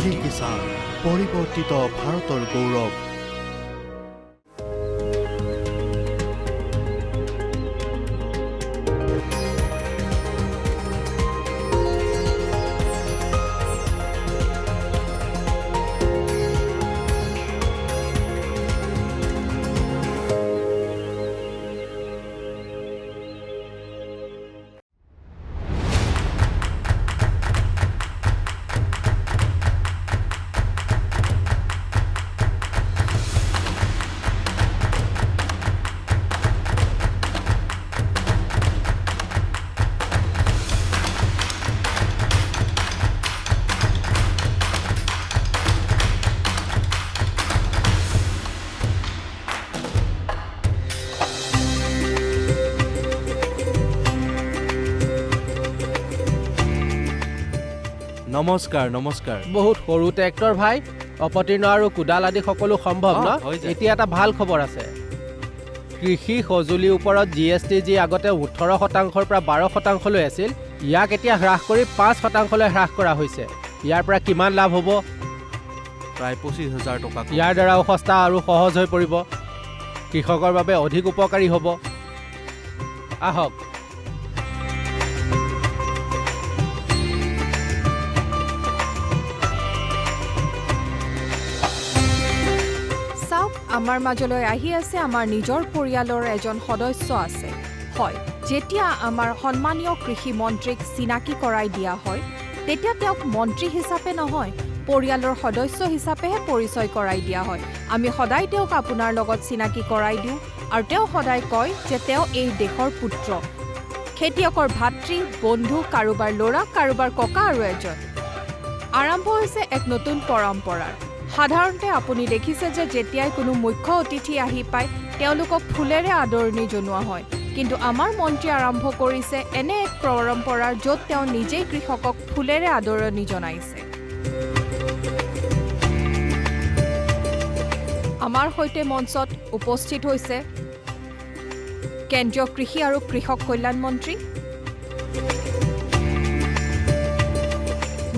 DD Kisan পৰিৱৰ্তিত ভাৰতৰ গৌৰৱ। নমস্কাৰ নমস্কাৰ। বহুত সৰু ট্ৰেক্টৰ ভাই, অপতীৰ্ণ আৰু কোদাল আদি সকলো সম্ভৱ ন? এতিয়া এটা ভাল খবৰ আছে। কৃষি সঁজুলিৰ ওপৰত GST যি আগতে 18% পৰা 12% আছিল, ইয়াক এতিয়া হ্ৰাস কৰি 5% হ্ৰাস কৰা হৈছে। ইয়াৰ পৰা কিমান লাভ হ'ব? প্ৰায় 25,000 টকা। ইয়াৰ দ্বাৰাও সস্তা আৰু সহজ হৈ পৰিব, কৃষকৰ বাবে অধিক উপকাৰী হ'ব। আহক আমাৰ মাজলৈ আহি আছে আমাৰ নিজৰ পৰিয়ালৰ এজন সদস্য আছে। হয়, যেতিয়া আমাৰ সন্মানীয় কৃষি মন্ত্ৰীক চিনাকি কৰাই দিয়া হয়, তেতিয়া তেওঁক মন্ত্ৰী হিচাপে নহয়, পৰিয়ালৰ সদস্য হিচাপেহে পৰিচয় কৰাই দিয়া হয়। আমি সদায় তেওঁক আপোনাৰ লগত চিনাকি কৰাই দিওঁ আৰু তেওঁ সদায় কয় যে তেওঁ এই দেশৰ পুত্ৰ, খেতিয়কৰ ভাতৃ, বন্ধু, কাৰোবাৰ ল'ৰা, কাৰোবাৰ ককা আৰু এজন। আৰম্ভ হৈছে এক নতুন পৰম্পৰাৰ। সাধাৰণতে আপুনি দেখিছে যে যেতিয়াই কোনো মুখ্য অতিথি আহি পায়, তেওঁলোকক ফুলেৰে আদৰণি জনোৱা হয়। কিন্তু আমাৰ মন্ত্ৰী আৰম্ভ কৰিছে এনে এক পৰম্পৰাৰ য'ত তেওঁ নিজেই কৃষকক ফুলেৰে আদৰণি জনাইছে। আমাৰ সৈতে মঞ্চত উপস্থিত হৈছে কেন্দ্ৰীয় কৃষি আৰু কৃষক কল্যাণ মন্ত্ৰী।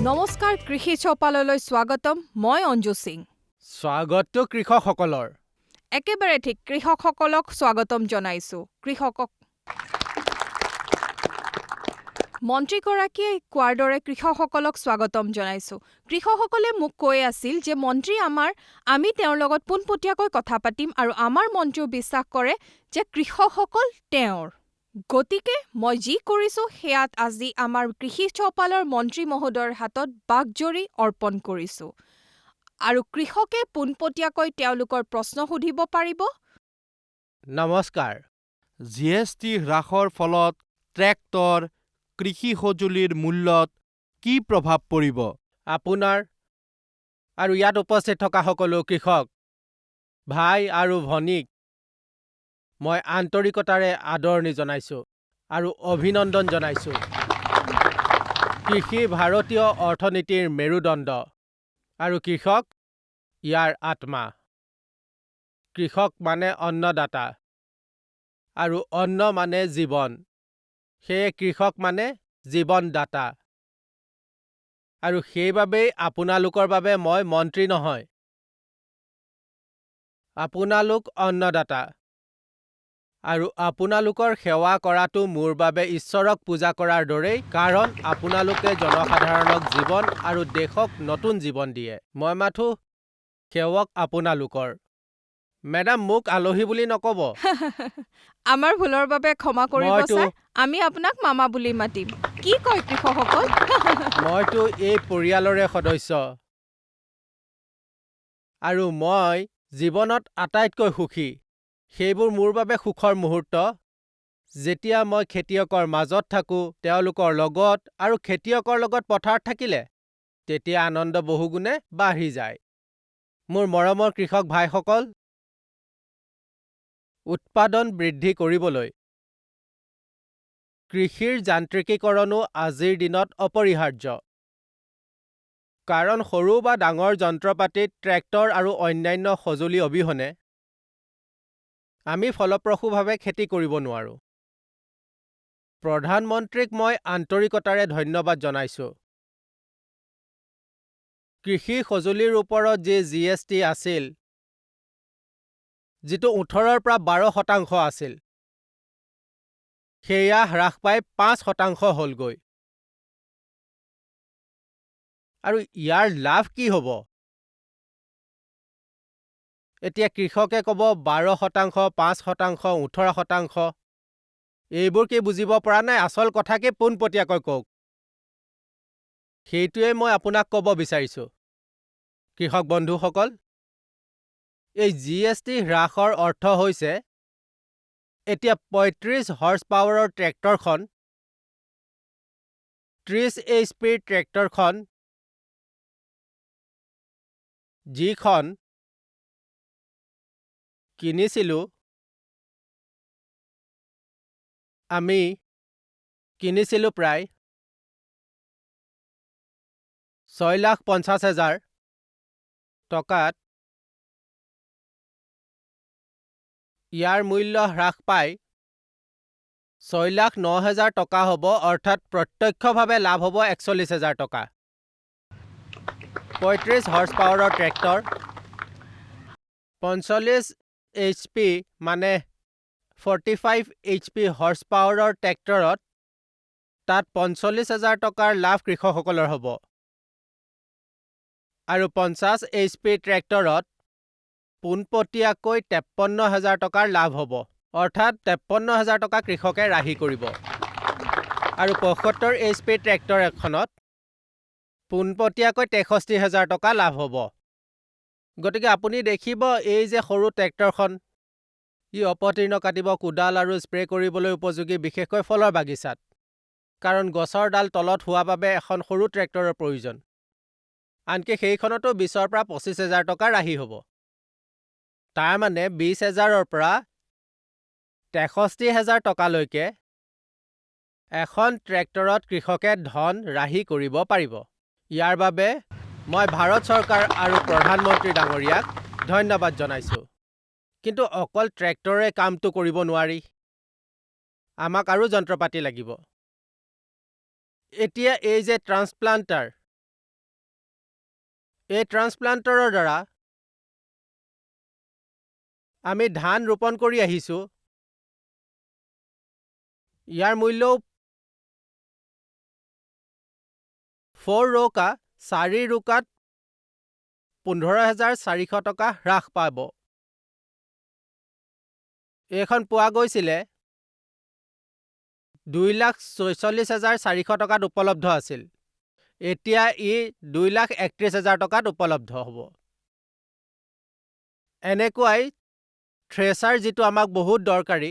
নমস্কাৰ, কৃষি চৌপাললৈ স্বাগতম। মই অঞ্জু সিং। স্বাগতটো কৃষকসকলৰ। একেবাৰে ঠিক, কৃষকসকলক স্বাগতম জনাইছো। কৃষকক মন্ত্ৰীগৰাকীয়ে কোৱাৰ দৰে কৃষকসকলক স্বাগতম জনাইছো। কৃষকসকলে মোক কৈ আছিল যে মন্ত্ৰী আমি তেওঁৰ লগত পোনপটীয়াকৈ কথা পাতিম আৰু আমাৰ মন্ত্ৰীও বিশ্বাস কৰে যে কৃষকসকল তেওঁৰ। গতিকে মই যি কৰিছো সেয়াত আজি আমাৰ কৃষি চৌপালৰ মন্ত্ৰী মহোদয়ৰ হাতত বাকজৰী অৰ্পণ কৰিছো আৰু কৃষকে পোনপটীয়াকৈ তেওঁলোকৰ প্ৰশ্ন সুধিব পাৰিব। নমস্কাৰ। GST হ্ৰাসৰ ফলত ট্ৰেক্টৰ, কৃষি সঁজুলিৰ মূল্যত কি প্ৰভাৱ পৰিব? আপোনাৰ আৰু ইয়াত উপস্থিত থকা সকলো কৃষক ভাই আৰু ভনীক মই আন্তৰিকতাৰে আদৰণি জনাইছো আৰু অভিনন্দন জনাইছো। কৃষি ভাৰতীয় অৰ্থনীতিৰ মেৰুদণ্ড আৰু কৃষক ইয়াৰ আত্মা। কৃষক মানে অন্নদাতা আৰু অন্ন মানে জীৱন। সেয়ে কৃষক মানে জীৱনদাতা। আৰু সেইবাবেই আপোনালোকৰ বাবে মই মন্ত্ৰী নহয়, আপোনালোক অন্নদাতা। আৰু আপোনালোকৰ সেৱা কৰাটো মোৰ বাবে ঈশ্বৰক পূজা কৰাৰ দৰেই, কাৰণ আপোনালোকে জনসাধাৰণক জীৱন আৰু দেশক নতুন জীৱন দিয়ে। মই মাথো সেৱক আপোনালোকৰ। মেডাম, মোক আলহী বুলি নক'ব। আমাৰ ভুলৰ বাবে ক্ষমা কৰিব ছাৰ। আমি আপোনাক মামা বুলি মাতিম। কি কয় কৃষকসকল? মইতো এই পৰিয়ালৰে সদস্য আৰু মই জীৱনত আটাইতকৈ সুখী। সেইবোৰ মোৰ বাবে সুখৰ মুহূৰ্ত, যেতিয়া মই খেতিয়কৰ মাজত থাকোঁ, তেওঁলোকৰ লগত আৰু খেতিয়কৰ লগত পথাৰত থাকিলে, তেতিয়া আনন্দ বহুগুণে বাঢ়ি যায়। মোৰ মৰমৰ কৃষক ভাইসকল, উৎপাদন বৃদ্ধি কৰিবলৈ কৃষিৰ যান্ত্ৰিকীকৰণো আজিৰ দিনত অপৰিহাৰ্য। কাৰণ সৰু বা ডাঙৰ যন্ত্ৰপাতিত ট্ৰেক্টৰ আৰু অন্যান্য সঁজুলি অবিহনে আমি ফলপ্ৰসূভাৱে খেতি কৰিব নোৱাৰোঁ। প্ৰধানমন্ত্ৰীক মই আন্তৰিকতাৰে ধন্যবাদ জনাইছোঁ। কৃষি সঁজুলিৰ ওপৰত যি GST আছিল, যিটো 18ৰ পৰা 12% আছিল, সেয়া হ্ৰাস পাই 5% হ'লগৈ। আৰু ইয়াৰ লাভ কি হ'ব? এতিয়া কৃষকে ক'ব 12%, 5%, 18%। এইবোৰ কি বুজিব পৰা নাই? আচল কথাকে পোনপটীয়াকৈ কওক। সেইটোৱে মই আপোনাক ক'ব বিচাৰিছোঁ। কৃষক বন্ধুসকল, এই GST হ্ৰাসৰ অৰ্থ হৈছে এতিয়া 35 হৰ্চ পাৱাৰৰ ট্ৰেক্টৰখন, 30 HPৰ ট্ৰেক্টৰখন, যিখন কিনিছিলোঁ, আমি কিনিছিলোঁ প্ৰায় 6,50,000 টকাত, ইয়াৰ মূল্য হ্ৰাস পাই 6,09,000 টকা হ'ব, অৰ্থাৎ প্ৰত্যক্ষভাৱে লাভ হ'ব 41,000 টকা। 35 হৰ্চ পাৱাৰৰ ট্ৰেক্টৰ, 45 HP মানে 45 HP হৰ্চ পাৱাৰৰ ট্ৰেক্টৰত তাত 45,000 টকাৰ লাভ কৃষকসকলৰ হ'ব। আৰু 50 HP ট্ৰেক্টৰত পোনপটীয়াকৈ 53,000 টকাৰ লাভ হ'ব, অৰ্থাৎ 53,000 টকা কৃষকে ৰাহি কৰিব। আৰু 75 HP ট্ৰেক্টৰ এখনত পোনপটীয়াকৈ 63,000 টকা লাভ হ'ব। গতিকে আপুনি দেখিব, এই যে সৰু ট্ৰেক্টৰখন, ই অপতৃণ কাটিব, কোদাল আৰু স্প্ৰে কৰিবলৈ উপযোগী, বিশেষকৈ ফলৰ বাগিচাত, কাৰণ গছৰ ডাল তলত হোৱা বাবে এখন সৰু ট্ৰেক্টৰৰ প্ৰয়োজন। আনকি সেইখনতো 20,000 পৰা 25,000 টকা ৰাহি হ'ব। তাৰমানে 20,000ৰ পৰা 63,000 টকালৈকে এখন ট্ৰেক্টৰত কৃষকে ধন ৰাহি কৰিব পাৰিব। ইয়াৰ বাবে মই ভাৰত চৰকাৰ আৰু প্ৰধানমন্ত্ৰী ডাঙৰীয়াক ধন্যবাদ জনাইছোঁ। কিন্তু অকল ট্ৰেক্টৰে কামটো কৰিব নোৱাৰি, আমাক আৰু যন্ত্ৰপাতি লাগিব। এতিয়া এই যে ট্ৰান্সপ্লাণ্টাৰ, এই ট্ৰান্সপ্লাণ্টাৰৰ দ্বাৰা আমি ধান ৰোপণ কৰি আহিছোঁ। ইয়াৰ মূল্যও 4 ৰোকা 4 ৰোকাত 15,400 টকা হ্ৰাস পাব। এইখন পোৱা গৈছিলে 2,46,400 টকাত উপলব্ধ আছিল। এতিয়া ই 2,31,000 টকাত উপলব্ধ হ'ব। এনেকুৱাই থ্ৰেচাৰ, যিটো আমাক বহুত দৰকাৰী,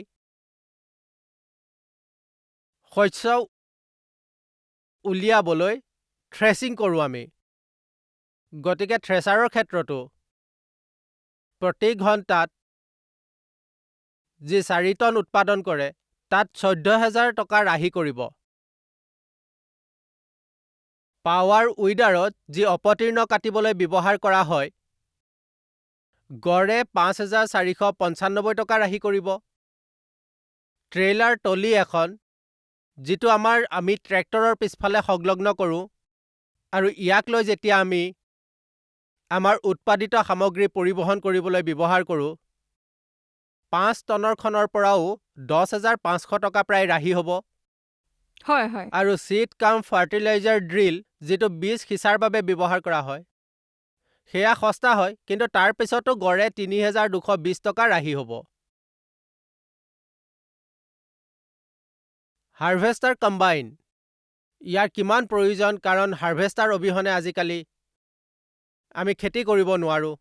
শস্য উলিয়াবলৈ থ্ৰেচিং কৰোঁ আমি। গতিকে থ্ৰেচাৰৰ ক্ষেত্ৰতো প্ৰতি ঘণ্টাত যি 4 টন উৎপাদন কৰে, তাত 14,000 টকা ৰাহি কৰিব। পাৱাৰ উইডাৰত যি অপতৃণ কাটিবলৈ ব্যৱহাৰ কৰা হয়, গড়ে 5,495 টকা ৰাহি কৰিব। ট্ৰেইলাৰ টলি এখন, যিটো আমি ট্ৰেক্টৰৰ পিছফালে সংলগ্ন কৰোঁ, আৰু ইয়াক লৈ যেতিয়া আমি আমাৰ উৎপাদিত সামগ্ৰী পৰিবহণ কৰিবলৈ ব্যৱহাৰ কৰোঁ, 5 টনৰখনৰ পৰাও 10,500 টকা প্ৰায় ৰাহি হ'ব। হয় হয়। আৰু চিড কাম ফাৰ্টিলাইজাৰ ড্ৰিল, যিটো বীজ সিঁচাৰ বাবে ব্যৱহাৰ কৰা হয়, সেয়া সস্তা হয়, কিন্তু তাৰ পিছতো গড়ে 3,220 টকা ৰাহি হ'ব। হাৰ্ভেষ্টাৰ কম্বাইন, ইয়াৰ কিমান প্ৰয়োজন, কাৰণ হাৰ্ভেষ্টাৰ অবিহনে আজিকালি আমি খেতি কৰিব নোৱাৰোঁ।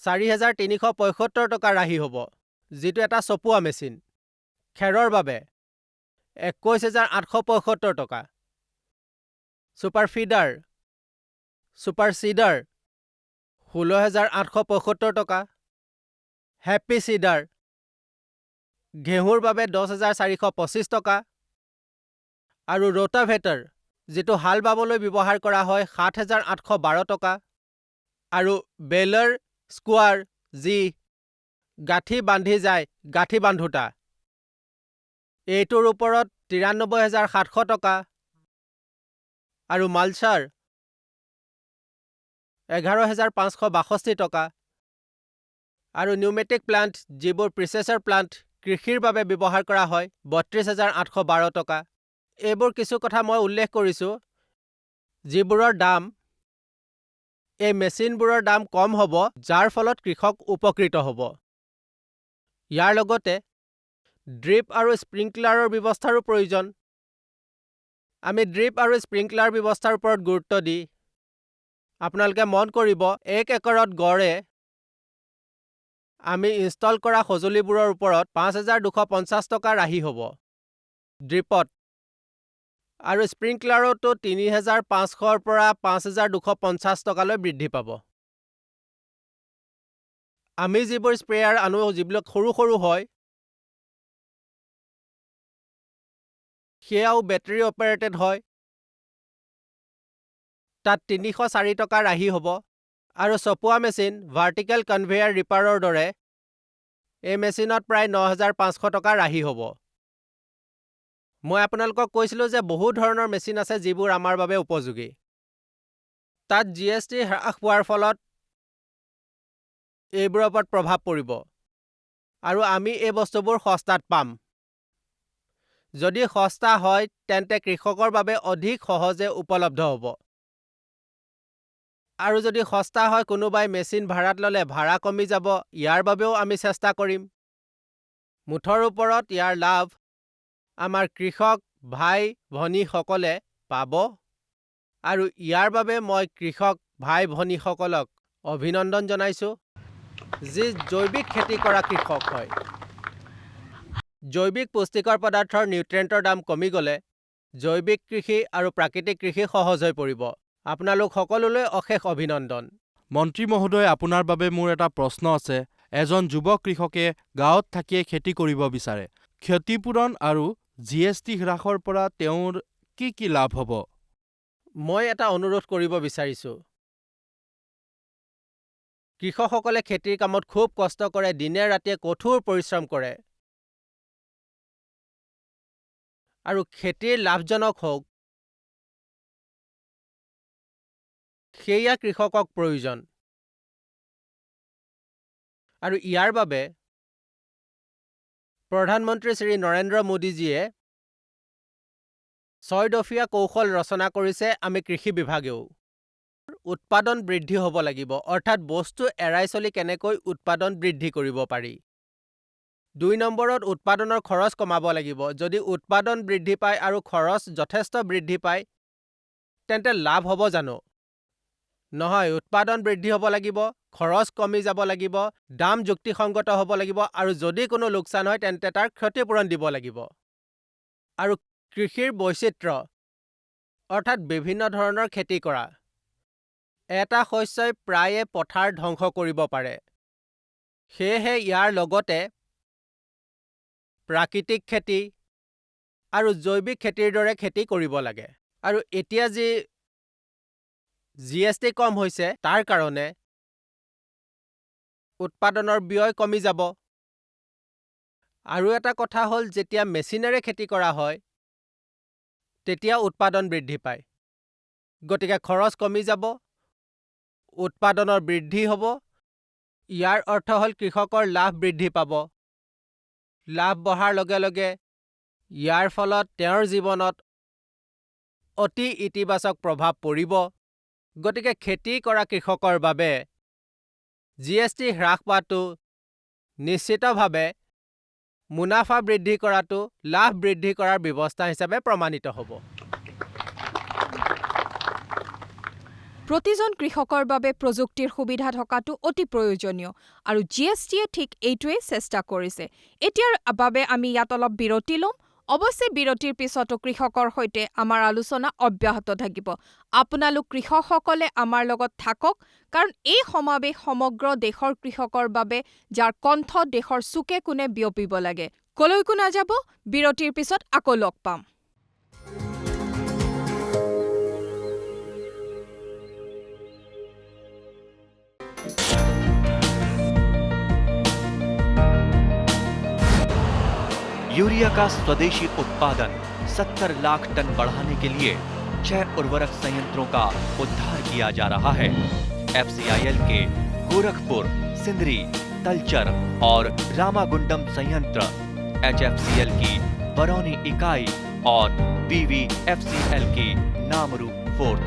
4,375 টকা ৰাহি হ'ব, যিটো এটা চপোৱা মেচিন। খেৰৰ বাবে 21,875 টকা। ছুপাৰ ফিডাৰ, ছুপাৰ চিডাৰ 16,875 টকা। হেপী চিডাৰ, ঘেঁহুৰ বাবে 10,425 টকা। আৰু ৰোটাভেটাৰ, যিটো হাল বাবলৈ ব্যৱহাৰ কৰা হয়, 7,812 টকা। আৰু বেলাৰ স্কোৱাৰ, যি গাঁঠি বান্ধি যায়, গাঁঠি বান্ধোতা, এইটোৰ ওপৰত 93,700 টকা। আৰু মালচাৰ 11,562 টকা আৰু নিউমেটিক প্লাণ্ট যিবোৰ প্ৰচেছৰ প্লাণ্ট কৃষিৰ বাবে ব্যৱহাৰ কৰা হয় 32,812 টকা। এইবোৰ কিছু কথা মই উল্লেখ কৰিছোঁ যিবোৰৰ দাম এই মেচিনবোৰৰ দাম কম হ'ব, যাৰ ফলত কৃষক উপকৃত হ'ব। ইয়াৰ লগতে ড্ৰিপ আৰু স্প্ৰিংকলাৰৰ ব্যৱস্থাৰো প্ৰয়োজন। আমি ড্ৰিপ আৰু স্প্ৰিংকলাৰ ব্যৱস্থাৰ ওপৰত গুৰুত্ব দি আপোনালোকে মন কৰিব 1 একৰত গড়ে আমি ইনষ্টল কৰা সঁজুলিবোৰৰ ওপৰত 5,250 টকা ৰাহি হ'ব ড্ৰিপত, আৰু স্প্ৰিংকলাৰতো 3,500ৰ পৰা 5,250 টকালৈ বৃদ্ধি পাব। আমি যিবোৰ স্প্ৰেয়াৰ আনো যিবিলাক সৰু সৰু হয় সেয়াও বেটাৰী অপাৰেটেড হয়, তাত 304 টকা ৰাহি হ'ব। আৰু চপোৱা মেচিন ভাৰ্টিকেল কনভেয়াৰ ৰিপাৰৰ দৰে এই মেচিনত প্ৰায় 9,500 টকা ৰাহি হ'ব। মই আপোনালোকক কৈছিলোঁ যে বহু ধৰণৰ মেচিন আছে যিবোৰ আমাৰ বাবে উপযোগী। তাত GST হ্ৰাস পোৱাৰ ফলত এইবোৰৰ ওপৰত প্ৰভাৱ পৰিব আৰু আমি এই বস্তুবোৰ সস্তাত পাম। যদি সস্তা হয় তেন্তে কৃষকৰ বাবে অধিক সহজে উপলব্ধ হ'ব, আৰু যদি সস্তা হয় কোনোবাই মেচিন ভাড়াত ল'লে ভাড়া কমি যাব, ইয়াৰ বাবেও আমি চেষ্টা কৰিম। মুঠৰ ওপৰত ইয়াৰ লাভ আমাৰ কৃষক ভাই ভনীসকলে পাব, আৰু ইয়াৰ বাবে মই কৃষক ভাই ভনীসকলক অভিনন্দন জনাইছোঁ যি জৈৱিক খেতি কৰা কৃষক হয়। জৈৱিক পুষ্টিকৰ পদাৰ্থৰ নিউট্ৰিয়েণ্টৰ দাম কমি গ'লে জৈৱিক কৃষি আৰু প্ৰাকৃতিক কৃষি সহজ হৈ পৰিব। আপোনালোক সকলোলৈ অশেষ অভিনন্দন। মন্ত্ৰী মহোদয়, আপোনাৰ বাবে মোৰ এটা প্ৰশ্ন আছে। এজন যুৱ কৃষকে গাঁৱত থাকিয়ে খেতি কৰিব বিচাৰে। ক্ষতিপূৰণ আৰু GST হ্ৰাসৰ পৰা তেওঁৰ কি কি লাভ হ'ব? মই এটা অনুৰোধ কৰিব বিচাৰিছোঁ। কৃষকসকলে খেতিৰ কামত খুব কষ্ট কৰে, দিনে ৰাতিয়ে কঠোৰ পৰিশ্ৰম কৰে, আৰু খেতিৰ লাভজনক হওক সেয়া কৃষকক প্ৰয়োজন। আৰু ইয়াৰ বাবে প্ৰধানমন্ত্ৰী শ্ৰী নৰেন্দ্ৰ মোদীজীয়ে 6 দফীয়া কৌশল ৰচনা কৰিছে। আমি কৃষি বিভাগেও উৎপাদন বৃদ্ধি হ'ব লাগিব, অৰ্থাৎ বস্তু এৰাই চলি কেনেকৈ উৎপাদন বৃদ্ধি কৰিব পাৰি। 2 নম্বৰত উৎপাদনৰ খৰচ কমাব লাগিব। যদি উৎপাদন বৃদ্ধি পায় আৰু খৰচ যথেষ্ট বৃদ্ধি পায় তেন্তে লাভ হ'ব জানো? নহয়, উৎপাদন বৃদ্ধি হ'ব লাগিব, খৰচ কমি যাব লাগিব, দাম যুক্তিসংগত হ'ব লাগিব, আৰু যদি কোনো লোকচান হয় তেন্তে তাৰ ক্ষতিপূৰণ দিব লাগিব। আৰু কৃষিৰ বৈচিত্ৰ্য, অৰ্থাৎ বিভিন্ন ধৰণৰ খেতি কৰা। এটা শস্যই প্ৰায়ে পথাৰ ধ্বংস কৰিব পাৰে, সেয়েহে ইয়াৰ লগতে প্ৰাকৃতিক খেতি আৰু জৈৱিক খেতিৰ দৰে খেতি কৰিব লাগে। আৰু এতিয়া যি GST কম হৈছে তাৰ কাৰণে উৎপাদনৰ ব্যয় কমি যাব। আৰু এটা কথা হ'ল, যেতিয়া মেচিনেৰে খেতি কৰা হয় তেতিয়া উৎপাদন বৃদ্ধি পায়, গতিকে খৰচ কমি যাব, উৎপাদনৰ বৃদ্ধি হ'ব। ইয়াৰ অৰ্থ হ'ল কৃষকৰ লাভ বৃদ্ধি পাব। লাভ বঢ়াৰ লগে লগে ইয়াৰ ফলত তেওঁৰ জীৱনত অতি ইতিবাচক প্ৰভাৱ পৰিব। গতিকে খেতি কৰা কৃষকৰ বাবে GST হ্ৰাস পোৱাটো নিশ্চিতভাৱে মুনাফা বৃদ্ধি কৰাটো লাভ বৃদ্ধি কৰাৰ ব্যৱস্থা হিচাপে প্ৰমাণিত হ'ব। প্ৰতিজন কৃষকৰ বাবে প্ৰযুক্তিৰ সুবিধা থকাটো অতি প্ৰয়োজনীয়, আৰু GSTয়ে ঠিক এইটোৱেই চেষ্টা কৰিছে। এতিয়াৰ বাবে আমি ইয়াত অলপ বিৰতি ল'ম। অৱশ্যে বিৰতিৰ পিছতো কৃষকৰ সৈতে আমাৰ আলোচনা অব্যাহত থাকিব। আপোনালোক কৃষকসকলে আমাৰ লগত থাকক, কাৰণ এই সমাৱেশ সমগ্ৰ দেশৰ কৃষকৰ বাবে, যাৰ কণ্ঠ দেশৰ চুকে কোণে বিয়পিব লাগে। কলৈকো নাযাব, বিৰতিৰ পিছত আকৌ লগ পাম। यूरिया का स्वदेशी उत्पादन 70 लाख टन बढ़ाने के लिए 6 उर्वरक संयंत्रों का उद्धार किया जा रहा है। FCIL के गोरखपुर, सिंदरी, तलचर और रामागुंडम संयंत्र, HFCL की बरौनी इकाई और BVFCL की नामरू फोर्थ।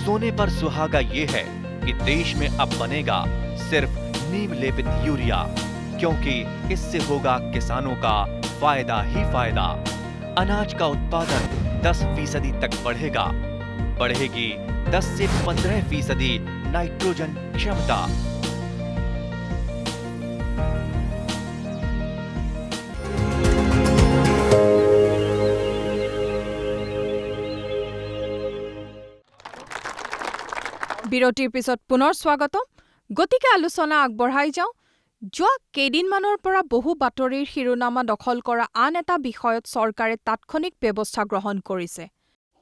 सोने पर सुहागा ये है कि देश में अब बनेगा सिर्फ नीम लेपित यूरिया, क्योंकि इससे होगा किसानों का फायदा ही फायदा। अनाज का उत्पादन 10% तक बढ़ेगा। बढ़ेगी 10 से 15% नाइट्रोजन क्षमता। বিৰতিৰ পিছত পুনৰ স্বাগতম। গতিকে আলোচনা আগবঢ়াই যাওঁ। যোৱা কেইদিনমানৰ পৰা বহু বাতৰিৰ শিৰোনামা দখল কৰা আন এটা বিষয়ত চৰকাৰে তাৎক্ষণিক ব্যৱস্থা গ্ৰহণ কৰিছে।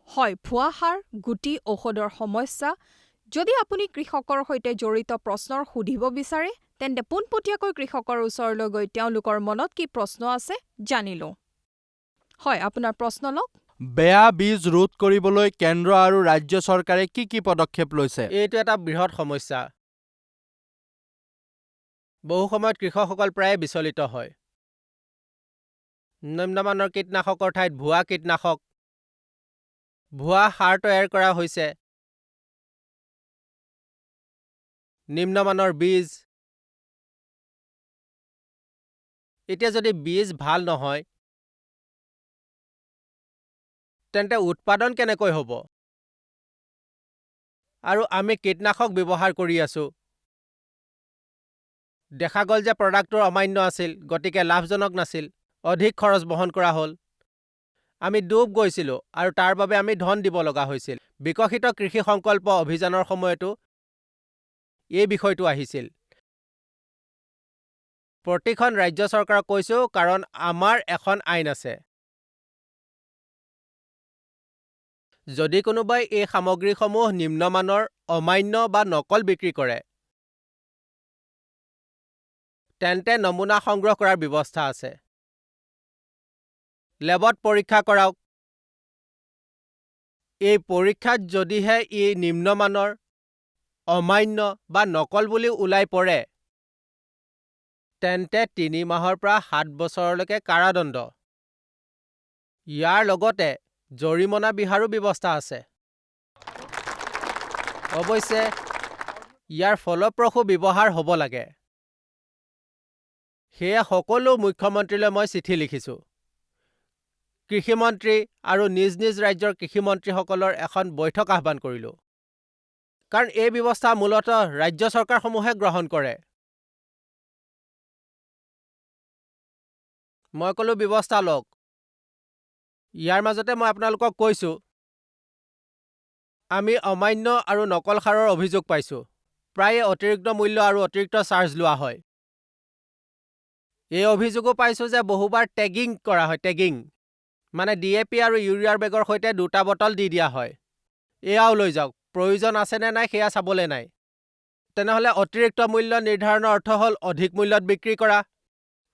হয়, ভুৱা সাৰ, গুটি ঔষধৰ সমস্যা। যদি আপুনি কৃষকৰ সৈতে জড়িত প্ৰশ্নৰ সুধিব বিচাৰে, তেন্তে পোনপটীয়াকৈ কৃষকৰ ওচৰলৈ গৈ তেওঁলোকৰ মনত কি প্ৰশ্ন আছে জানি লওঁ। হয়, আপোনাৰ প্ৰশ্ন লওক। বেয়া বীজ ৰোধ কৰিবলৈ কেন্দ্ৰ আৰু ৰাজ্য চৰকাৰে কি পদক্ষেপ লৈছে? এইটো এটা বৃহৎ সমস্যা। বহু সময়ত কৃষকসকল প্ৰায়ে বিচলিত হয়। নিম্নমানৰ কীটনাশকৰ ঠাইত ভুৱা কীটনাশক, ভুৱা সাৰ তৈয়াৰ কৰা হৈছে, নিম্নমানৰ বীজ। এতিয়া যদি বীজ ভাল নহয়, তেন্তে উৎপাদন কেনেকৈ হ'ব? আৰু আমি কীটনাশক ব্যৱহাৰ কৰি আছো। দেখা গ'ল যে প্ৰডাক্টটোৰ অমান্য আছিল, গতিকে লাভজনক নাছিল, অধিক খৰচ বহন কৰা হ'ল। আমি ডুব গৈছিলোঁ আৰু তাৰ বাবে আমি ধন দিব লগা হৈছিল। বিকশিত কৃষি সংকল্প অভিযানৰ সময়তো এই বিষয়টো আহিছিল। প্ৰতিখন ৰাজ্য চৰকাৰক কৈছোঁ, কাৰণ আমাৰ এখন আইন আছে। যদি কোনোবাই এই সামগ্ৰীসমূহ নিম্নমানৰ, অমান্য বা নকল বিক্ৰী কৰে, তেন্তে নমুনা সংগ্ৰহ কৰাৰ ব্যৱস্থা আছে। লেবত পৰীক্ষা কৰাওক। এই পৰীক্ষাত যদিহে ই নিম্নমানৰ, অমান্য বা নকল বুলি ওলাই পৰে, তেন্তে 3 মাহৰ পৰা 7 বছৰলৈকে কাৰাদণ্ড। ইয়াৰ লগতে জৰিমনা বিহাৰো ব্যৱস্থা আছে। অৱশ্যে ইয়াৰ ফলপ্ৰসূ ব্যৱহাৰ হ'ব লাগে। সেয়ে সকলো মুখ্যমন্ত্ৰীলৈ মই চিঠি লিখিছোঁ। কৃষিমন্ত্ৰী আৰু নিজ নিজ ৰাজ্যৰ কৃষিমন্ত্ৰীসকলৰ এখন বৈঠক আহ্বান কৰিলোঁ। কাৰণ এই ব্যৱস্থা মূলতঃ ৰাজ্য চৰকাৰসমূহে গ্ৰহণ কৰে। মই ক'লো ব্যৱস্থা লওক। ইয়াৰ মাজতে মই আপোনালোকক কৈছোঁ, আমি অমান্য আৰু নকল সাৰৰ অভিযোগ পাইছোঁ। প্ৰায়ে অতিৰিক্ত মূল্য আৰু অতিৰিক্ত চাৰ্জ লোৱা হয়। এই অভিযোগো পাইছোঁ যে বহুবাৰ টেগিং কৰা হয়। টেগিং মানে DAP আৰু ইউৰিয়াৰ বেগৰ সৈতে 2টা বটল দি দিয়া হয়। এয়াও লৈ যাওক, প্ৰয়োজন আছেনে নাই সেয়া চাবলৈ নাই। তেনেহ'লে অতিৰিক্ত মূল্য নিৰ্ধাৰণৰ অৰ্থ হ'ল অধিক মূল্যত বিক্ৰী কৰা।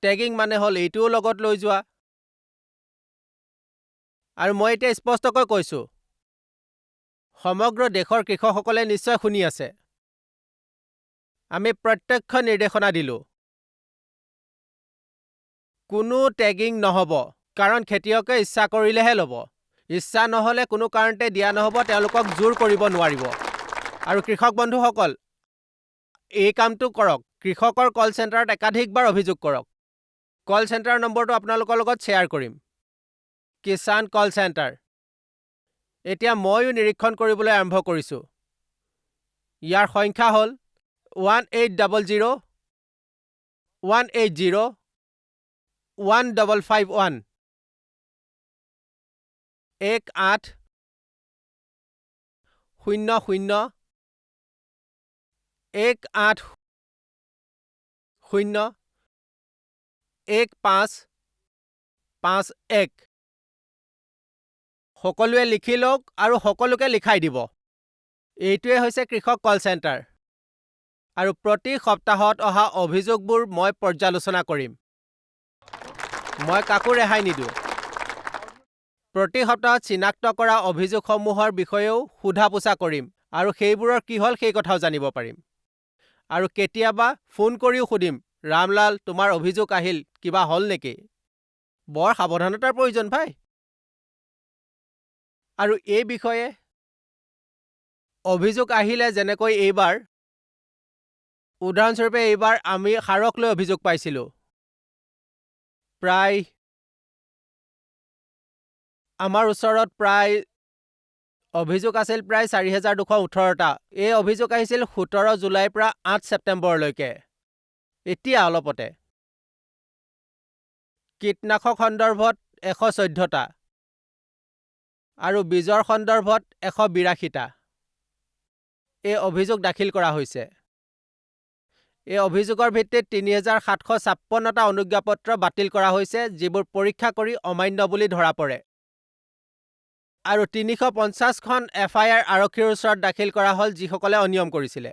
টেগিং মানে হ'ল এইটোও লগত লৈ যোৱা। আৰু মই এতিয়া স্পষ্টকৈ কৈছোঁ, সমগ্ৰ দেশৰ কৃষকসকলে নিশ্চয় শুনি আছে। আমি প্ৰত্যক্ষ নিৰ্দেশনা দিলোঁ, কোনো টেগিং নহ'ব। কাৰণ খেতিয়কে ইচ্ছা কৰিলেহে ল'ব। ইচ্ছা নহ'লে কোনো কাৰণতে দিয়া নহ'ব। তেওঁলোকক জোৰ কৰিব নোৱাৰিব। আৰু কৃষক বন্ধুসকল, এই কামটো কৰক। কৃষকৰ কল চেণ্টাৰত একাধিকবাৰ অভিযোগ কৰক। কল চেণ্টাৰৰ নম্বৰটো আপোনালোকৰ লগত শ্বেয়াৰ কৰিম। কিষাণ কল চেণ্টাৰ। এতিয়া ময়ো নিৰীক্ষণ কৰিবলৈ আৰম্ভ কৰিছোঁ। ইয়াৰ সংখ্যা হ'ল 1800 180 1551 1800 180 1551। সকলোৱে লিখি লওক আৰু সকলোকে লিখাই দিব। এইটোৱে হৈছে কৃষক কল চেণ্টাৰ। আৰু প্ৰতি সপ্তাহত অহা অভিযোগবোৰ মই পৰ্যালোচনা কৰিম। মই কাকো ৰেহাই নিদিওঁ। প্ৰতি সপ্তাহত চিনাক্ত কৰা অভিযোগসমূহৰ বিষয়েও সোধা পোছা কৰিম আৰু সেইবোৰৰ কি হ'ল সেই কথাও জানিব পাৰিম। আৰু কেতিয়াবা ফোন কৰিও সুধিম, ৰামলাল তোমাৰ অভিযোগ আহিল, কিবা হ'ল নেকি? বৰ সাৱধানতাৰ প্ৰয়োজন ভাই। আৰু এই বিষয়ে অভিযোগ আহিলে, যেনেকৈ এইবাৰ, উদাহৰণস্বৰূপে এইবাৰ আমি সাৰক লৈ অভিযোগ পাইছিলোঁ। প্ৰায় আমাৰ ওচৰত প্ৰায় অভিযোগ আছিল প্ৰায় 4218টা। এই অভিযোগ আহিছিল 17 জুলাইৰ পৰা 8 ছেপ্টেম্বৰলৈকে। এতিয়া অলপতে কীটনাশক সন্দৰ্ভত 114টা আৰু বীজৰ সন্দৰ্ভত 182টা এই অভিযোগ দাখিল কৰা হৈছে। এই অভিযোগৰ ভিত্তিত 3756টা অনুজ্ঞাপত্ৰ বাতিল কৰা হৈছে, যিবোৰ পৰীক্ষা কৰি অমান্য বুলি ধৰা পৰে। আৰু 350খন FIR আৰক্ষীৰ ওচৰত দাখিল কৰা হ'ল, যিসকলে অনিয়ম কৰিছিলে।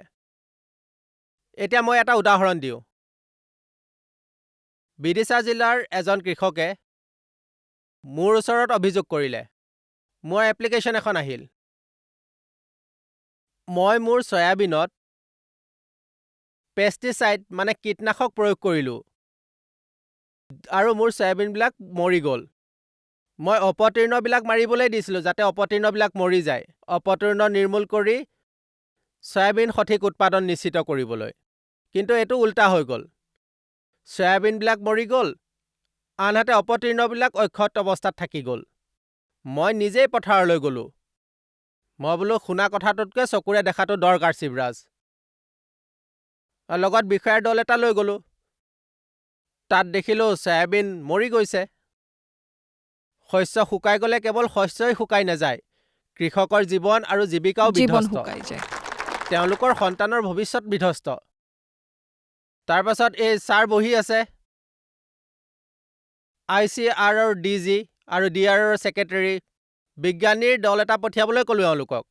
এতিয়া মই এটা উদাহৰণ দিওঁ। বিদিশা জিলাৰ এজন কৃষকে মোৰ ওচৰত অভিযোগ কৰিলে। মোৰ এপ্লিকেশ্যন এখন আহিল। মই মোৰ চয়াবিনত পেষ্টিচাইড মানে কীটনাশক প্ৰয়োগ কৰিলোঁ আৰু মোৰ চয়াবিনবিলাক মৰি গ'ল। মই অপতীৰ্ণবিলাক মাৰিবলৈ দিছিলোঁ, যাতে অপতীৰ্ণবিলাক মৰি যায়, অপতীৰ্ণ নিৰ্মূল কৰি চয়াবিন সঠিক উৎপাদন নিশ্চিত কৰিবলৈ। কিন্তু এইটো উল্টা হৈ গ'ল। চয়াবিনবিলাক মৰি গ'ল, আনহাতে অপতীৰ্ণবিলাক অক্ষত অৱস্থাত থাকি গ'ল। মই নিজেই পথাৰলৈ গ'লোঁ। মই বোলো শুনা কথাটোতকৈ চকুৰে দেখাটো দৰকাৰ শিৱৰাজ। লগত বিষয়াৰ দল এটা লৈ গ'লোঁ। তাত দেখিলোঁ চয়াবিন মৰি গৈছে। শস্য শুকাই গ'লে কেৱল শস্যই শুকাই নাযায়, কৃষকৰ জীৱন আৰু জীৱিকাও বিধ্বস্ত। তেওঁলোকৰ সন্তানৰ ভৱিষ্যত বিধ্বস্ত। তাৰ পাছত এই ছাৰ বহি আছে, ICRৰ DG আৰু DRৰ ছেক্ৰেটাৰী, বিজ্ঞানীৰ দল এটা পঠিয়াবলৈ ক'লোঁ এওঁলোকক।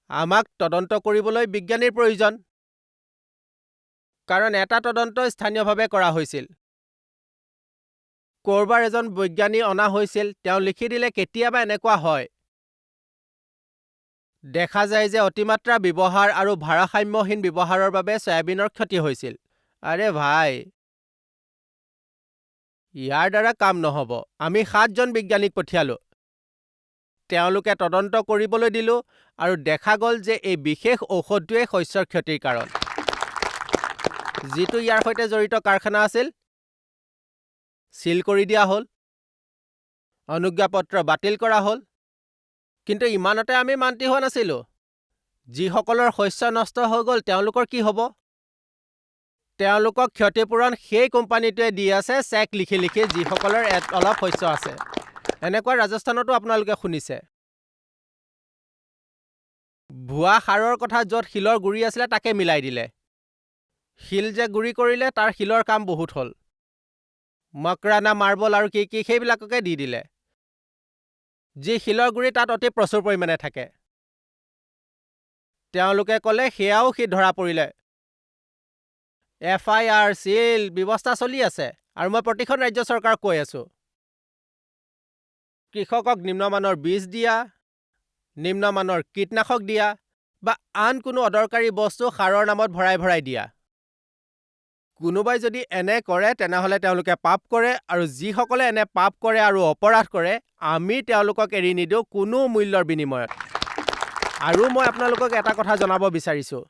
আমাক তদন্ত কৰিবলৈ বিজ্ঞানীৰ প্ৰয়োজন, কাৰণ এটা তদন্ত স্থানীয়ভাৱে কৰা হৈছিল। ক'ৰবাৰ এজন বৈজ্ঞানী অনা হৈছিল, তেওঁ লিখি দিলে কেতিয়াবা এনেকুৱা হয়। দেখা যায় যে অতিমাত্ৰা ব্যৱহাৰ আৰু ভাৰসাম্যহীন ব্যৱহাৰৰ বাবে চয়াবিনৰ ক্ষতি হৈছিল। আৰে ভাই, ইয়াৰ দ্বাৰা কাম নহ'ব। আমি 7জন বিজ্ঞানীক পঠিয়ালোঁ। তেওঁলোকে তদন্ত কৰিবলৈ দিলোঁ আৰু দেখা গ'ল যে এই বিশেষ ঔষধটোৱেই শস্যৰ ক্ষতিৰ কাৰণ। যিটো ইয়াৰ সৈতে জড়িত কাৰখানা আছিল, চিল কৰি দিয়া হ'ল, অনুজ্ঞাপত্ৰ বাতিল কৰা হ'ল। কিন্তু ইমানতে আমি মান্তি হোৱা নাছিলোঁ। যিসকলৰ শস্য নষ্ট হৈ গ'ল, তেওঁলোকৰ কি হ'ব? তেওঁলোকক ক্ষতিপূৰণ সেই কোম্পানীটোৱে দি আছে, চেক লিখি লিখি, যিসকলৰ অলপ শস্য আছে। এনেকুৱা ৰাজস্থানতো আপোনালোকে শুনিছে। ভুৱা সাৰৰ কথা, য'ত শিলৰ গুৰি আছিলে তাকে মিলাই দিলে। শিল যে গুৰি কৰিলে, তাৰ শিলৰ কাম বহুত হ'ল। মকৰানা, মাৰ্বল আৰু কি কি সেইবিলাককে দি দিলে। যি শিলৰ গুৰি তাত অতি প্ৰচুৰ পৰিমাণে থাকে। তেওঁলোকে ক'লে সেয়াও সি ধৰা পৰিলে। FIR, চিল, ব্যৱস্থা চলি আছে। আৰু মই প্ৰতিখন ৰাজ্য চৰকাৰক কৈ আছোঁ, কৃষকক নিম্নমানৰ বীজ দিয়া, নিম্নমানৰ কীটনাশক দিয়া বা আন কোনো অদৰকাৰী বস্তু সাৰৰ নামত ভৰাই ভৰাই দিয়া। কোনোবাই যদি এনে কৰে, তেনেহ'লে তেওঁলোকে পাপ কৰে, আৰু যিসকলে এনে পাপ কৰে আৰু অপৰাধ কৰে, আমি তেওঁলোকক এৰি নিদিওঁ কোনো মূল্যৰ বিনিময়ত। আৰু মই আপোনালোকক এটা কথা জনাব বিচাৰিছোঁ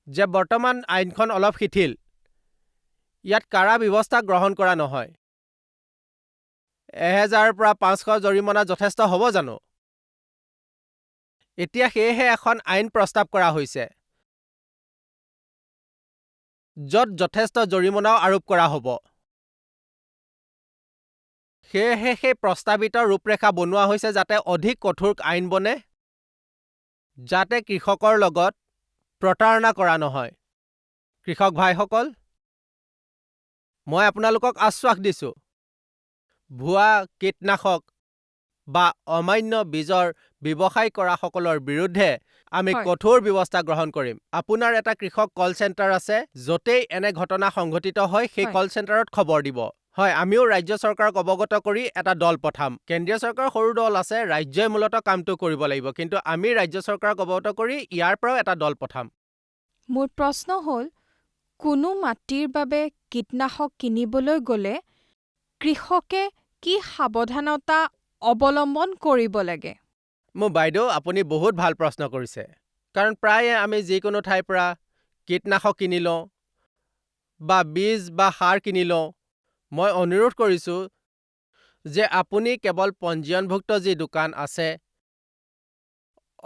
যে বৰ্তমান আইনখন অলপ শিথিল। ইয়াত কাৰা ব্যৱস্থা গ্ৰহণ কৰা নহয়। 1000 পৰা 500 জৰিমনা যথেষ্ট হ'ব জানো? এতিয়া সেয়েহে এখন আইন প্ৰস্তাৱ কৰা হৈছে, য'ত যথেষ্ট জৰিমনাও আৰোপ কৰা হ'ব। সেয়েহে সেই প্ৰস্তাৱিত ৰূপৰেখা বনোৱা হৈছে, যাতে অধিক কঠোৰ আইন বনে, যাতে কৃষকৰ লগত প্ৰতাৰণা কৰা নহয়। কৃষক ভাইসকল, মই আপোনালোকক আশ্বাস দিছোঁ, ভুৱা কীটনাশক বা অমান্য বীজৰ ব্যৱসায় কৰাসকলৰ বিৰুদ্ধে আমি কঠোৰ ব্যৱস্থা গ্ৰহণ কৰিম। আপোনাৰ এটা কৃষক কল চেণ্টাৰ আছে, য'তেই এনে ঘটনা সংঘটিত হয়, সেই কল চেণ্টাৰত খবৰ দিব। হয়, আমিও ৰাজ্য চৰকাৰক অৱগত কৰি এটা দল পঠাম। কেন্দ্ৰীয় চৰকাৰৰ সৰু দল আছে, ৰাজ্যই মূলতঃ কামটো কৰিব লাগিব, কিন্তু আমি ৰাজ্য চৰকাৰক অৱগত কৰি ইয়াৰ পৰাও এটা দল পঠাম। মোৰ প্ৰশ্ন হ'ল, কোনো মাটিৰ বাবে কীটনাশক কিনিবলৈ গ'লে কৃষকে কি সাৱধানতা অৱলম্বন কৰিব লাগে? মোৰ বাইদেউ, আপুনি বহুত ভাল প্ৰশ্ন কৰিছে। কাৰণ প্ৰায়ে আমি যিকোনো ঠাইৰ পৰা কীটনাশক কিনি লওঁ বা বীজ বা সাৰ কিনি লওঁ। মই অনুৰোধ কৰিছোঁ যে আপুনি কেৱল পঞ্জীয়নভুক্ত যি দোকান আছে,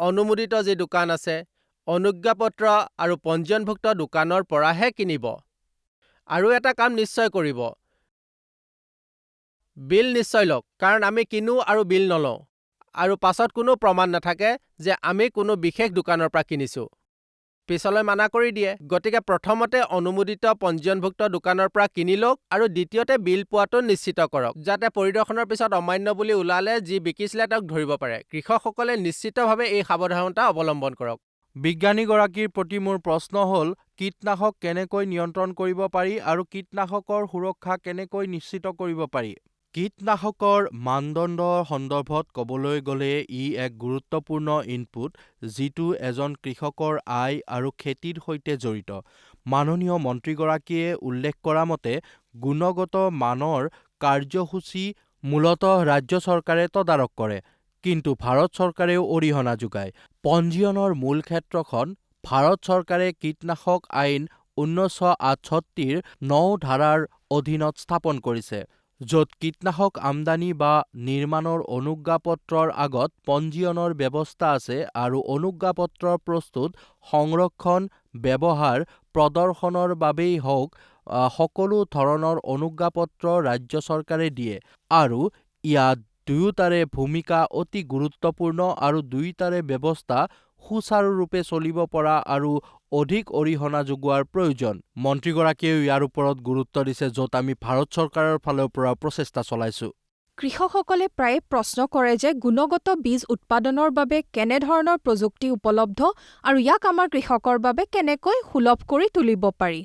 অনুমোদিত যি দোকান আছে, অনুজ্ঞাপত্ৰ আৰু পঞ্জীয়নভুক্ত দোকানৰ পৰাহে কিনিব। আৰু এটা কাম নিশ্চয় কৰিব, বিল নিশ্চয় লওক, কাৰণ আমি কিনো আৰু বিল নলওঁ আৰু পাছত কোনো প্ৰমাণ নাথাকে যে আমি কোনো বিশেষ দোকানৰ পৰা কিনিছোঁ। পিছলৈ মানা কৰি দিয়ে। গতিকে প্ৰথমতে অনুমোদিত পঞ্জীয়নভুক্ত দোকানৰ পৰা কিনি লওক আৰু দ্বিতীয়তে বিল পোৱাটো নিশ্চিত কৰক, যাতে পৰিদৰ্শনৰ পিছত অমান্য বুলি ওলালে যি বিকিছিলে তেওঁক ধৰিব পাৰে। কৃষকসকলে নিশ্চিতভাৱে এই সাৱধানতা অৱলম্বন কৰক। বিজ্ঞানীগৰাকীৰ প্ৰতি মোৰ প্ৰশ্ন হ'ল, কীটনাশক কেনেকৈ নিয়ন্ত্ৰণ কৰিব পাৰি আৰু কীটনাশকৰ সুৰক্ষা কেনেকৈ নিশ্চিত কৰিব পাৰি? কীটনাশকৰ মানদণ্ডৰ সন্দৰ্ভত ক'বলৈ গ'লে ই এক গুৰুত্বপূৰ্ণ ইনপুট যিটো এজন কৃষকৰ আয় আৰু খেতিৰ সৈতে জড়িত। মাননীয় মন্ত্ৰীগৰাকীয়ে উল্লেখ কৰা মতে গুণগত মানৰ কাৰ্যসূচী মূলতঃ ৰাজ্য চৰকাৰে তদাৰক কৰে, কিন্তু ভাৰত চৰকাৰেও অৰিহণা যোগায়। পঞ্জীয়নৰ মূল ক্ষেত্ৰখন ভাৰত চৰকাৰে কীটনাশক আইন 1968ৰ 9 ধাৰাৰ অধীনত স্থাপন কৰিছে, য'ত কীটনাশক আমদানি বা নিৰ্মাণৰ অনুজ্ঞাপত্ৰৰ আগত পঞ্জীয়নৰ ব্যৱস্থা আছে আৰু অনুজ্ঞাপত্ৰ প্ৰস্তুত, সংৰক্ষণ, ব্যৱহাৰ, প্ৰদৰ্শনৰ বাবেই হওক সকলো ধৰণৰ অনুজ্ঞাপত্ৰ ৰাজ্য চৰকাৰে দিয়ে আৰু ইয়াত দুয়োটাৰে ভূমিকা অতি গুৰুত্বপূৰ্ণ আৰু দুয়োটাৰে ব্যৱস্থা সুচাৰুৰূপে চলিব পৰা আৰু অধিক অৰিহণা যোগোৱাৰ প্ৰয়োজন। মন্ত্ৰীগৰাকীয়েও ইয়াৰ ওপৰত গুৰুত্ব দিছে, য'ত আমি ভাৰত চৰকাৰৰ ফালৰ পৰা প্ৰচেষ্টা চলাইছোঁ। কৃষকসকলে প্ৰায়ে প্ৰশ্ন কৰে যে গুণগত বীজ উৎপাদনৰ বাবে কেনেধৰণৰ প্ৰযুক্তি উপলব্ধ আৰু ইয়াক আমাৰ কৃষকৰ বাবে কেনেকৈ সুলভ কৰি তুলিব পাৰি।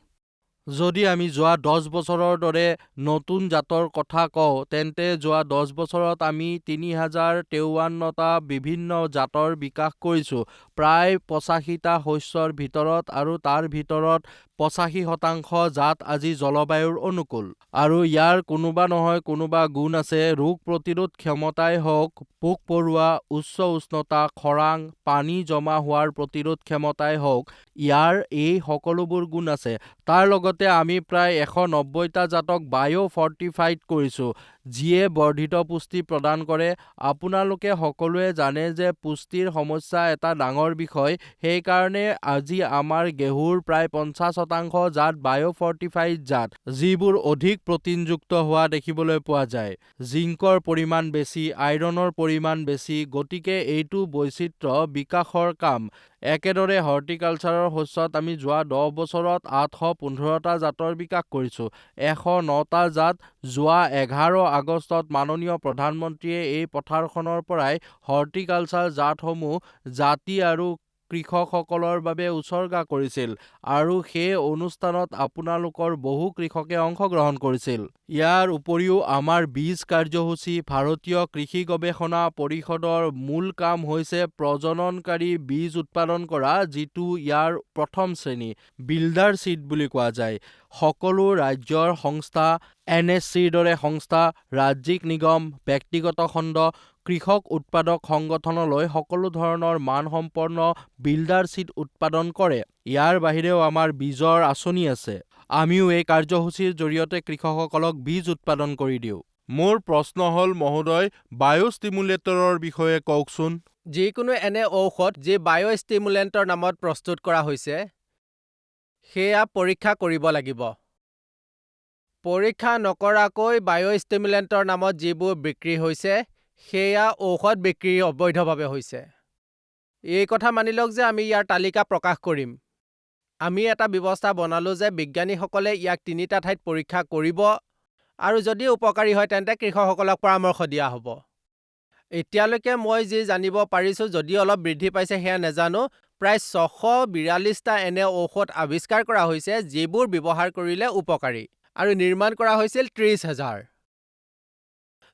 যদি আমি যোৱা 10 বছৰৰ দৰে নতুন জাতৰ কথা কওঁ, তেন্তে যোৱা 10 বছৰত আমি 3053টা বিভিন্ন জাতৰ বিকাশ কৰিছোঁ, প্ৰায় 85টা শস্যৰ ভিতৰত, আৰু তাৰ ভিতৰত 85% জাত আজি জলবায়ুৰ অনুকূল। আৰু ইয়াৰ কোনোবা নহয় কোনোবা গুণ আছে। ৰোগ প্ৰতিৰোধ ক্ষমতাই হওক, পোক পৰুৱা, উচ্চ উষ্ণতা, খৰাং, পানী জমা হোৱাৰ প্ৰতিৰোধ ক্ষমতাই হওক, ইয়াৰ এই সকলোবোৰ গুণ আছে। তাৰ লগতে আমি প্ৰায় 190টা জাতক বায়' ফৰ্টিফাইড কৰিছোঁ, যিয়ে বৰ্ধিত পুষ্টি প্ৰদান কৰে। আপোনালোকে সকলোৱে জানে যে পুষ্টিৰ সমস্যা এটা ডাঙৰ বিষয়। সেইকাৰণে আজি আমাৰ গেহুৰ প্ৰায় 50% জাত বায়' ফৰ্টিফাইড জাত, যিবোৰ অধিক প্ৰটিনযুক্ত হোৱা দেখিবলৈ পোৱা যায়। জিংকৰ পৰিমাণ বেছি, আইৰণৰ পৰিমাণ বেছি, গতিকে এইটো বৈচিত্ৰ্য বিকাশৰ কাম। একেদৰে হৰ্টিকালচাৰৰ শস্যত আমি যোৱা 10 বছৰত 815টা জাতৰ বিকাশ কৰিছোঁ, 109টা জাত। যোৱা 11 আগষ্টত মাননীয় প্ৰধানমন্ত্ৰীয়ে এই পথাৰখনৰ পৰাই হৰ্টিকালচাৰ জাতসমূহ জাতি আৰু কৃষকসকলৰ বাবে উচৰ্গা কৰিছিল, আৰু সেই অনুষ্ঠানত আপোনালোকৰ বহু কৃষকে অংশগ্ৰহণ কৰিছিল। ইয়াৰ উপৰিও আমাৰ বীজ কাৰ্যসূচী, ভাৰতীয় কৃষি গৱেষণা পৰিষদৰ মূল কাম হৈছে প্ৰজননকাৰী বীজ উৎপাদন কৰা, যিটো ইয়াৰ প্ৰথম শ্ৰেণী, বিল্ডাৰ চিড বুলি কোৱা যায়। সকলো ৰাজ্যৰ সংস্থা, NSCৰ দৰে সংস্থা, ৰাজ্যিক নিগম, ব্যক্তিগত খণ্ড, কৃষক উৎপাদক সংগঠনলৈ সকলো ধৰণৰ মানসম্পন্ন বিল্ডাৰ চিড উৎপাদন কৰে। ইয়াৰ বাহিৰেও আমাৰ বীজৰ আঁচনি আছে। আমিও এই কাৰ্যসূচীৰ জৰিয়তে কৃষকসকলক বীজ উৎপাদন কৰি দিওঁ। মোৰ প্ৰশ্ন হ'ল, মহোদয়, বায়'ষ্টিমুলেটৰৰ বিষয়ে কওকচোন। যিকোনো এনে ঔষধ যি বায়'ষ্টিমুলেণ্টৰ নামত প্ৰস্তুত কৰা হৈছে, সেয়া পৰীক্ষা কৰিব লাগিব। পৰীক্ষা নকৰাকৈ বায়'ষ্টিমুলেণ্টৰ নামত যিবোৰ বিক্ৰী হৈছে, সেয়া ঔষধ বিক্ৰী অবৈধভাৱে হৈছে। এই কথা মানি লওক যে আমি ইয়াৰ তালিকা প্ৰকাশ কৰিম। আমি এটা ব্যৱস্থা বনালোঁ যে বিজ্ঞানীসকলে ইয়াক 3টা ঠাইত পৰীক্ষা কৰিব, আৰু যদি উপকাৰী হয় তেন্তে কৃষকসকলক পৰামৰ্শ দিয়া হ'ব। এতিয়ালৈকে মই যি জানিব পাৰিছোঁ, যদি অলপ বৃদ্ধি পাইছে সেয়া নাজানো, প্ৰায় 642টা এনে ঔষধ আৱিষ্কাৰ কৰা হৈছে যিবোৰ ব্যৱহাৰ কৰিলে উপকাৰী। আৰু নিৰ্মাণ কৰা হৈছিল 30,000।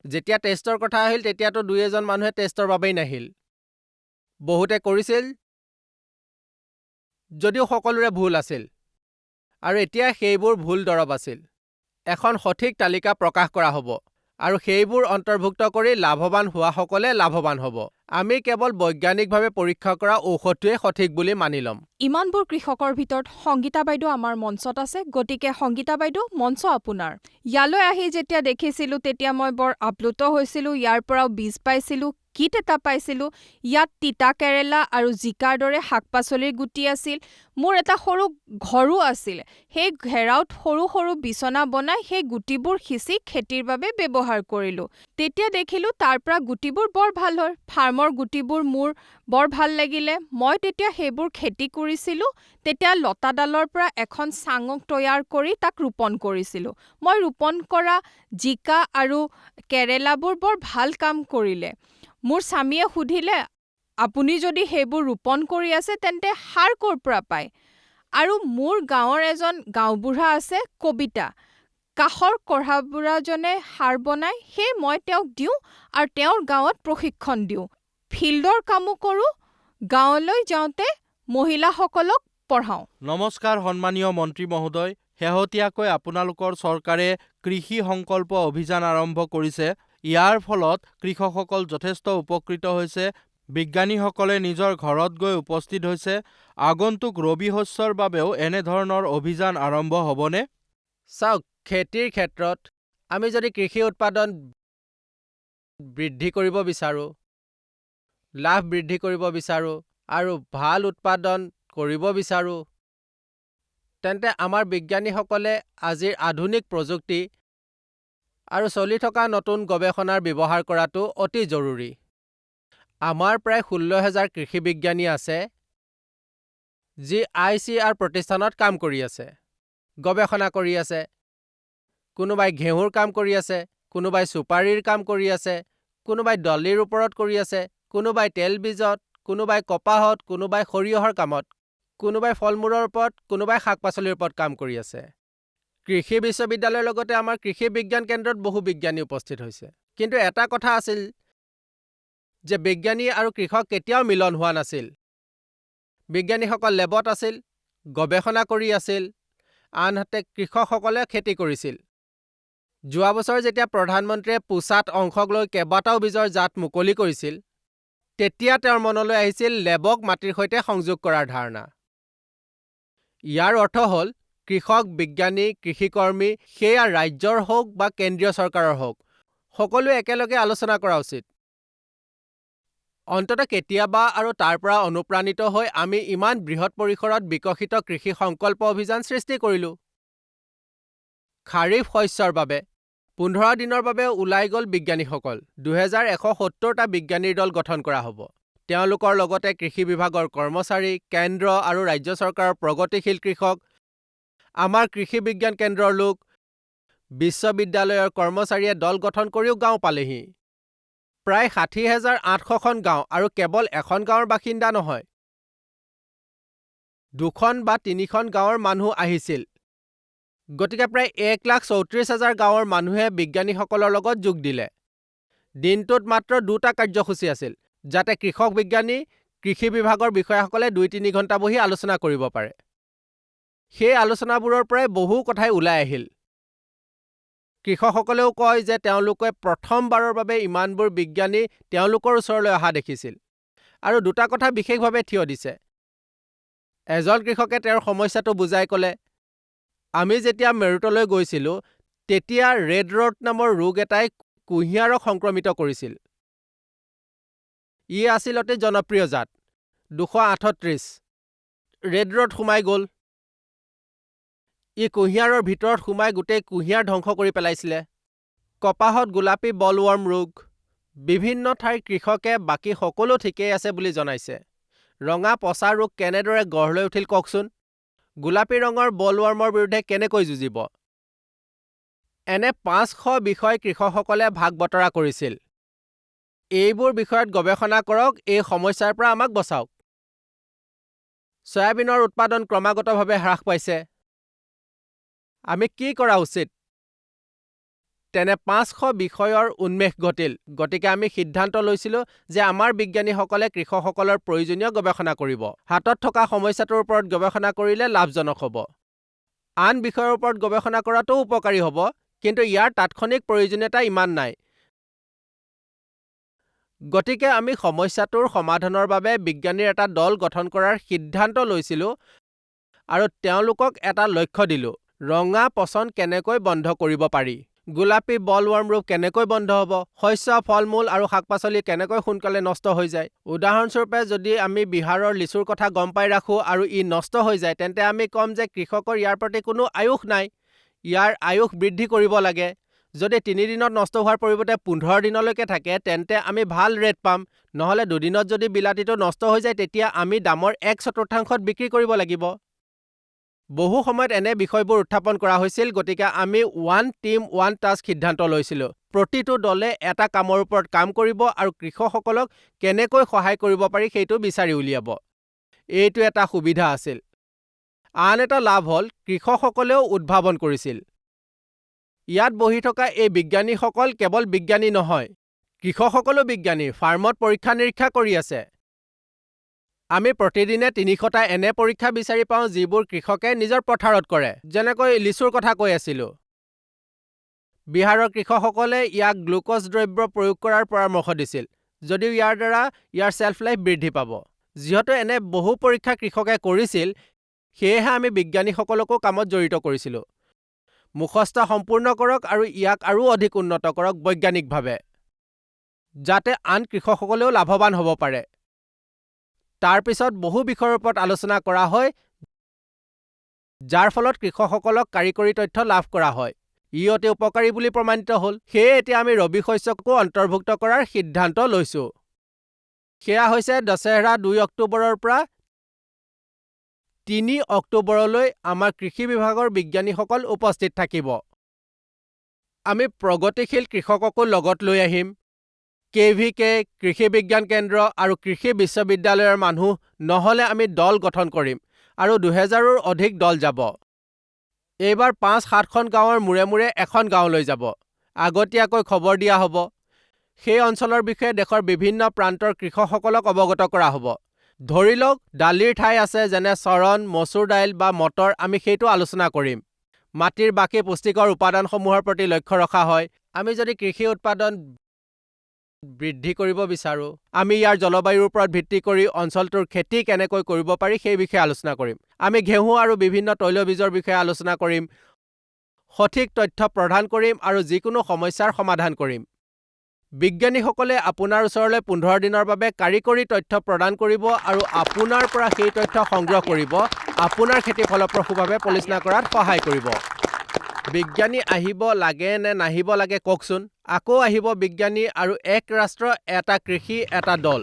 যেতিয়া টেষ্টৰ কথা আহিল তেতিয়াতো 2-এজন মানুহে টেষ্টৰ বাবেই নাহিল। বহুতে কৰিছিল যদিও সকলোৰে ভুল আছিল, আৰু এতিয়া সেইবোৰ ভুল দৰৱ আছিল। এখন সঠিক তালিকা প্ৰকাশ কৰা হ'ব আৰু সেইবোৰ অন্তৰ্ভুক্ত কৰি লাভৱান হোৱাসকলে লাভৱান হ'ব। আমি কেৱল বৈজ্ঞানিকভাৱে পৰীক্ষা কৰা ঔষধটোৱে সঠিক বুলি মানি ল'ম। ইমানবোৰ কৃষকৰ ভিতৰত সংগীতা বাইদেউ আমাৰ মঞ্চত আছে, গতিকে সংগীতা বাইদেউ মঞ্চ আপোনাৰ। ইয়ালৈ আহি যেতিয়া দেখিছিলোঁ তেতিয়া মই বৰ আপ্লুত হৈছিলোঁ। ইয়াৰ পৰাও বীজ পাইছিলোঁ, কিট এটা পাইছিলোঁ। ইয়াত তিতা কেৰেলা আৰু জিকাৰ দৰে শাক পাচলিৰ গুটি আছিল। মোৰ এটা সৰু ঘৰো আছিল। সেই ঘেৰাওত সৰু সৰু বিচনা বনাই সেই গুটিবোৰ সিঁচি খেতিৰ বাবে ব্যৱহাৰ কৰিলোঁ। তেতিয়া দেখিলোঁ তাৰ পৰা গুটিবোৰ বৰ ভাল হয়। ফাৰ্মৰ গুটিবোৰ মোৰ বৰ ভাল লাগিলে। মই তেতিয়া সেইবোৰ খেতি কৰিছিলোঁ। তেতিয়া লতাডালৰ পৰা এখন চাং তৈয়াৰ কৰি তাক ৰোপণ কৰিছিলোঁ। মই ৰোপণ কৰা জিকা আৰু কেৰেলাবোৰ বৰ ভাল কাম কৰিলে। মোৰ স্বামীয়ে সুধিলে, আপুনি যদি সেইবোৰ ৰোপণ কৰি আছে তেন্তে সাৰ ক'ৰ পৰা পায়? আৰু মোৰ গাঁৱৰ এজন গাঁওবুঢ়া আছে কবিতা, কাষৰ কঢ়াবুঢ়াজনে সাৰ বনায়, সেই মই তেওঁক দিওঁ আৰু তেওঁৰ গাঁৱত প্ৰশিক্ষণ দিওঁ। ফিল্ডৰ কামো কৰোঁ, গাঁৱলৈ যাওঁতে মহিলাসকলক পঢ়াওঁ। নমস্কাৰ সন্মানীয় মন্ত্ৰী মহোদয়, শেহতীয়াকৈ আপোনালোকৰ চৰকাৰে কৃষি সংকল্প অভিযান আৰম্ভ কৰিছে। ইয়াৰ ফলত কৃষকসকল যথেষ্ট উপকৃত হৈছে। বিজ্ঞানীসকলে নিজৰ ঘৰত গৈ উপস্থিত হৈছে। আগন্তুক ৰবি শস্যৰ বাবেও এনেধৰণৰ অভিযান আৰম্ভ হ'বনে? চাওক, খেতিৰ ক্ষেত্ৰত আমি যদি কৃষি উৎপাদন বৃদ্ধি কৰিব বিচাৰোঁ, লাভ বৃদ্ধি কৰিব বিচাৰোঁ আৰু ভাল উৎপাদন কৰিব বিচাৰোঁ, তেন্তে আমাৰ বিজ্ঞানীসকলে আজিৰ আধুনিক প্ৰযুক্তি আৰু চলি থকা নতুন গৱেষণাৰ ব্যৱহাৰ কৰাটো অতি জৰুৰী। আমাৰ প্ৰায় 16,000 কৃষি বিজ্ঞানী আছে যি ICR প্ৰতিষ্ঠানত কাম কৰি আছে, গৱেষণা কৰি আছে। কোনোবাই ঘেঁহুৰ কাম কৰি আছে, কোনোবাই চুপাৰীৰ কাম কৰি আছে, কোনোবাই দলিৰ ওপৰত কৰি আছে, কোনোবাই তেলবীজত, কোনোবাই কপাহত, কোনোবাই সৰিয়হৰ কামত, কোনোবাই ফল-মূলৰ ওপৰত, কোনোবাই শাক-পাচলিৰ ওপৰত কাম কৰি আছে। কৃষি বিশ্ববিদ্যালয়ৰ লগতে আমাৰ কৃষি বিজ্ঞান কেন্দ্ৰত বহু বিজ্ঞানী উপস্থিত হৈছে। কিন্তু এটা কথা আছিল যে বিজ্ঞানী আৰু কৃষক কেতিয়াও মিলন হোৱা নাছিল। বিজ্ঞানীসকল লেবত আছিল, গৱেষণা কৰি আছিল, আনহাতে কৃষকসকলে খেতি কৰিছিল। যোৱা বছৰ যেতিয়া প্ৰধানমন্ত্ৰীয়ে পুছাত অংশক লৈ কেইবাটাও বীজৰ জাত মুকলি কৰিছিল, তেতিয়া তেওঁৰ মনলৈ আহিছিল লেবক মাটিৰ সৈতে সংযোগ কৰাৰ ধাৰণা। ইয়াৰ অৰ্থ হ'ল কৃষক, বিজ্ঞানী, কৃষিকৰ্মী, সেয়া ৰাজ্যৰ হওক বা কেন্দ্ৰীয় চৰকাৰৰ হওক, সকলোৱে একেলগে আলোচনা কৰা উচিত। অন্ততঃ কেতিয়াবা আৰু তাৰ পৰা অনুপ্ৰাণিত হৈ আমি ইমান বৃহৎ পৰিসৰত বিকশিত কৃষি সংকল্প অভিযান সৃষ্টি কৰিলোঁ। খাৰিফ শস্যৰ বাবে 15 দিনৰ বাবে ওলাই গ'ল বিজ্ঞানীসকল। 2170টা বিজ্ঞানীৰ দল গঠন কৰা হ'ব। তেওঁলোকৰ লগতে কৃষি বিভাগৰ কৰ্মচাৰী, কেন্দ্ৰ আৰু ৰাজ্য চৰকাৰৰ প্ৰগতিশীল কৃষক, আমাৰ কৃষি বিজ্ঞান কেন্দ্ৰৰ লোক, বিশ্ববিদ্যালয়ৰ কৰ্মচাৰীয়ে দল গঠন কৰিও গাঁও পালেহি। প্ৰায় 60,800খন গাঁও, আৰু কেৱল এখন গাঁৱৰ বাসিন্দা নহয়, 2খন বা 3খন গাঁৱৰ মানুহ আহিছিল। গতিকে প্ৰায় 1,34,000 গাঁৱৰ মানুহে বিজ্ঞানীসকলৰ লগত যোগ দিলে। দিনটোত মাত্ৰ 2টা কাৰ্যসূচী আছিল, যাতে কৃষক বিজ্ঞানী, কৃষি বিভাগৰ বিষয়াসকলে 2-3 ঘণ্টা বহি আলোচনা কৰিব পাৰে। সেই আলোচনাবোৰৰ পৰাই বহু কথাই ওলাই আহিল। কৃষকসকলেও কয় যে তেওঁলোকে প্ৰথমবাৰৰ বাবে ইমানবোৰ বিজ্ঞানী তেওঁলোকৰ ওচৰলৈ অহা দেখিছিল। আৰু 2টা কথা বিশেষভাৱে থিয় দিছে। এজন কৃষকে তেওঁৰ সমস্যাটো বুজাই ক'লে, আমি যেতিয়া মেৰুতলৈ গৈছিলোঁ তেতিয়া ৰেড ৰড নামৰ ৰোগ এটাই কুঁহিয়াৰক সংক্ৰমিত কৰিছিল। ই আছিল অতি জনপ্ৰিয় জাত, 238। ৰেড ৰড সোমাই গ'ল। ই কুঁহিয়াৰৰ ভিতৰত সোমাই গোটেই কুঁহিয়াৰ ধ্বংস কৰি পেলাইছিলে। কপাহত গোলাপী বলৱৰ্ম ৰোগ। বিভিন্ন ঠাইৰ কৃষকে বাকী সকলো ঠিকেই আছে বুলি জনাইছে। ৰঙা পচা ৰোগ কেনেদৰে গঢ় লৈ উঠিল কওকচোন? গোলাপী ৰঙৰ বলৱৰ্মৰ বিৰুদ্ধে কেনেকৈ যুঁজিব? এনে 500 বিষয় কৃষকসকলে ভাগ বতৰা কৰিছিল। এইবোৰ বিষয়ত গৱেষণা কৰক, এই সমস্যাৰ পৰা আমাক বচাওক। চয়াবিনৰ উৎপাদন ক্ৰমাগতভাৱে হ্ৰাস পাইছে। আমি কি কৰা উচিত? তেনে 500 বিষয়ৰ উন্মেষ ঘটিল। গতিকে আমি সিদ্ধান্ত লৈছিলোঁ যে আমাৰ বিজ্ঞানীসকলে কৃষকসকলৰ প্ৰয়োজনীয় গৱেষণা কৰিব। হাতত থকা সমস্যাটোৰ ওপৰত গৱেষণা কৰিলে লাভজনক হ'ব। আন বিষয়ৰ ওপৰত গৱেষণা কৰাটো উপকাৰী হ'ব, কিন্তু ইয়াৰ তাৎক্ষণিক প্ৰয়োজনীয়তা ইমান নাই। গতিকে আমি সমস্যাটোৰ সমাধানৰ বাবে বিজ্ঞানীৰ এটা দল গঠন কৰাৰ সিদ্ধান্ত লৈছিলোঁ আৰু তেওঁলোকক এটা লক্ষ্য দিলোঁ: ৰঙা পচন কেনেকৈ বন্ধ কৰিব পাৰি, গোলাপী বলৱৰ্ম ৰোগ কেনেকৈ বন্ধ হ'ব, শস্য, ফল-মূল আৰু শাক-পাচলি কেনেকৈ সোনকালে নষ্ট হৈ যায়। উদাহৰণস্বৰূপে, যদি আমি বিহাৰৰ লিচুৰ কথা গম পাই ৰাখোঁ আৰু ই নষ্ট হৈ যায়, তেন্তে আমি ক'ম যে কৃষকৰ ইয়াৰ প্ৰতি কোনো আয়ুস নাই, ইয়াৰ আয়ুস বৃদ্ধি কৰিব লাগে। যদি 3 দিনত নষ্ট হোৱাৰ পৰিৱৰ্তে 15 দিনলৈকে থাকে, তেন্তে আমি ভাল ৰেট পাম। নহ'লে 2 দিনত যদি বিলাতীটো নষ্ট হৈ যায়, তেতিয়া আমি দামৰ 1/4 বিক্ৰী কৰিব লাগিব। বহু সময়ত এনে বিষয়বোৰ উত্থাপন কৰা হৈছিল, গতিকে আমি ওৱান টিম ওৱান টাস্ক সিদ্ধান্ত লৈছিলোঁ। প্ৰতিটো দলে এটা কামৰ ওপৰত কাম কৰিব আৰু কৃষকসকলক কেনেকৈ সহায় কৰিব পাৰি সেইটো বিচাৰি উলিয়াব। এইটো এটা সুবিধা আছিল। আন এটা লাভ হ'ল কৃষকসকলেও উদ্ভাৱন কৰিছিল। ইয়াত বহি থকা এই বিজ্ঞানীসকল কেৱল বিজ্ঞানী নহয়, কৃষকসকলো বিজ্ঞানী, ফাৰ্মত পৰীক্ষা-নিৰীক্ষা কৰি আছে। আমি প্ৰতিদিনে 300টা এনে পৰীক্ষা বিচাৰি পাওঁ যিবোৰ কৃষকে নিজৰ পথাৰত কৰে। যেনেকৈ লিচুৰ কথা কৈ আছিলোঁ। বিহাৰৰ কৃষকসকলে ইয়াক গ্লুক'জ দ্ৰব্য প্ৰয়োগ কৰাৰ পৰামৰ্শ দিছিল, যদিও ইয়াৰ দ্বাৰা ইয়াৰ ছেল্ফ লাইফ বৃদ্ধি পাব। যিহেতু এনে বহু পৰীক্ষা কৃষকে কৰিছিল, সেয়েহে আমি বিজ্ঞানীসকলকো কামত জড়িত কৰিছিলোঁ। মুখস্থ সম্পূৰ্ণ কৰক আৰু ইয়াক আৰু অধিক উন্নত কৰক বৈজ্ঞানিকভাৱে, যাতে আন কৃষকসকলেও লাভৱান হ'ব পাৰে। তাৰ পিছত বহু বিষয়ৰ ওপৰত আলোচনা কৰা হয়, যাৰ ফলত কৃষকসকলক কাৰিকৰী তথ্য লাভ কৰা হয়। ই অতি উপকাৰী বুলি প্ৰমাণিত হ'ল। সেয়ে এতিয়া আমি ৰবি শস্যকো অন্তৰ্ভুক্ত কৰাৰ সিদ্ধান্ত লৈছোঁ। সেয়া হৈছে দশেহৰা 2 অক্টোবৰৰ পৰা 3 অক্টোবৰলৈ আমাৰ কৃষি বিভাগৰ বিজ্ঞানীসকল উপস্থিত থাকিব। আমি প্ৰগতিশীল কৃষককো লগত লৈ আহিম। KVK, কৃষি বিজ্ঞান কেন্দ্ৰ আৰু কৃষি বিশ্ববিদ্যালয়ৰ মানুহ, নহ'লে আমি দল গঠন কৰিম আৰু 2000ৰো অধিক দল যাব। এইবাৰ 5-7খন গাঁৱৰ মূৰে মূৰে এখন গাঁৱলৈ যাব। আগতীয়াকৈ খবৰ দিয়া হ'ব। সেই অঞ্চলৰ বিষয়ে দেশৰ বিভিন্ন প্ৰান্তৰ কৃষকসকলক অৱগত কৰা হ'ব। ধৰি লওক দালিৰ ঠাই আছে, যেনে চৰণ, মচুৰ দাইল বা মটৰ, আমি সেইটো আলোচনা কৰিম। মাটিৰ বাকী পুষ্টিকৰ উপাদানসমূহৰ প্ৰতি লক্ষ্য ৰখা হয়। আমি যদি কৃষি উৎপাদন বৃদ্ধি কৰিব বিচাৰোঁ, আমি ইয়াৰ জলবায়ুৰ ওপৰত ভিত্তি কৰি অঞ্চলটোৰ খেতি কেনেকৈ কৰিব পাৰি সেই বিষয়ে আলোচনা কৰিম। আমি ঘেঁহু আৰু বিভিন্ন তৈলবীজৰ বিষয়ে আলোচনা কৰিম, সঠিক তথ্য প্ৰদান কৰিম আৰু যিকোনো সমস্যাৰ সমাধান কৰিম। বিজ্ঞানীসকলে আপোনাৰ ওচৰলৈ 15 দিনৰ বাবে কাৰিকৰী তথ্য প্ৰদান কৰিব আৰু আপোনাৰ পৰা সেই তথ্য সংগ্ৰহ কৰিব, আপোনাৰ খেতি ফলপ্ৰসূভাৱে পৰিচালনা কৰাত সহায় কৰিব। বিজ্ঞানী আহিব লাগে নে নাহিব লাগে কওকচোন? আকৌ আহিব বিজ্ঞানী আৰু এক ৰাষ্ট্ৰ এটা কৃষি এটা দল।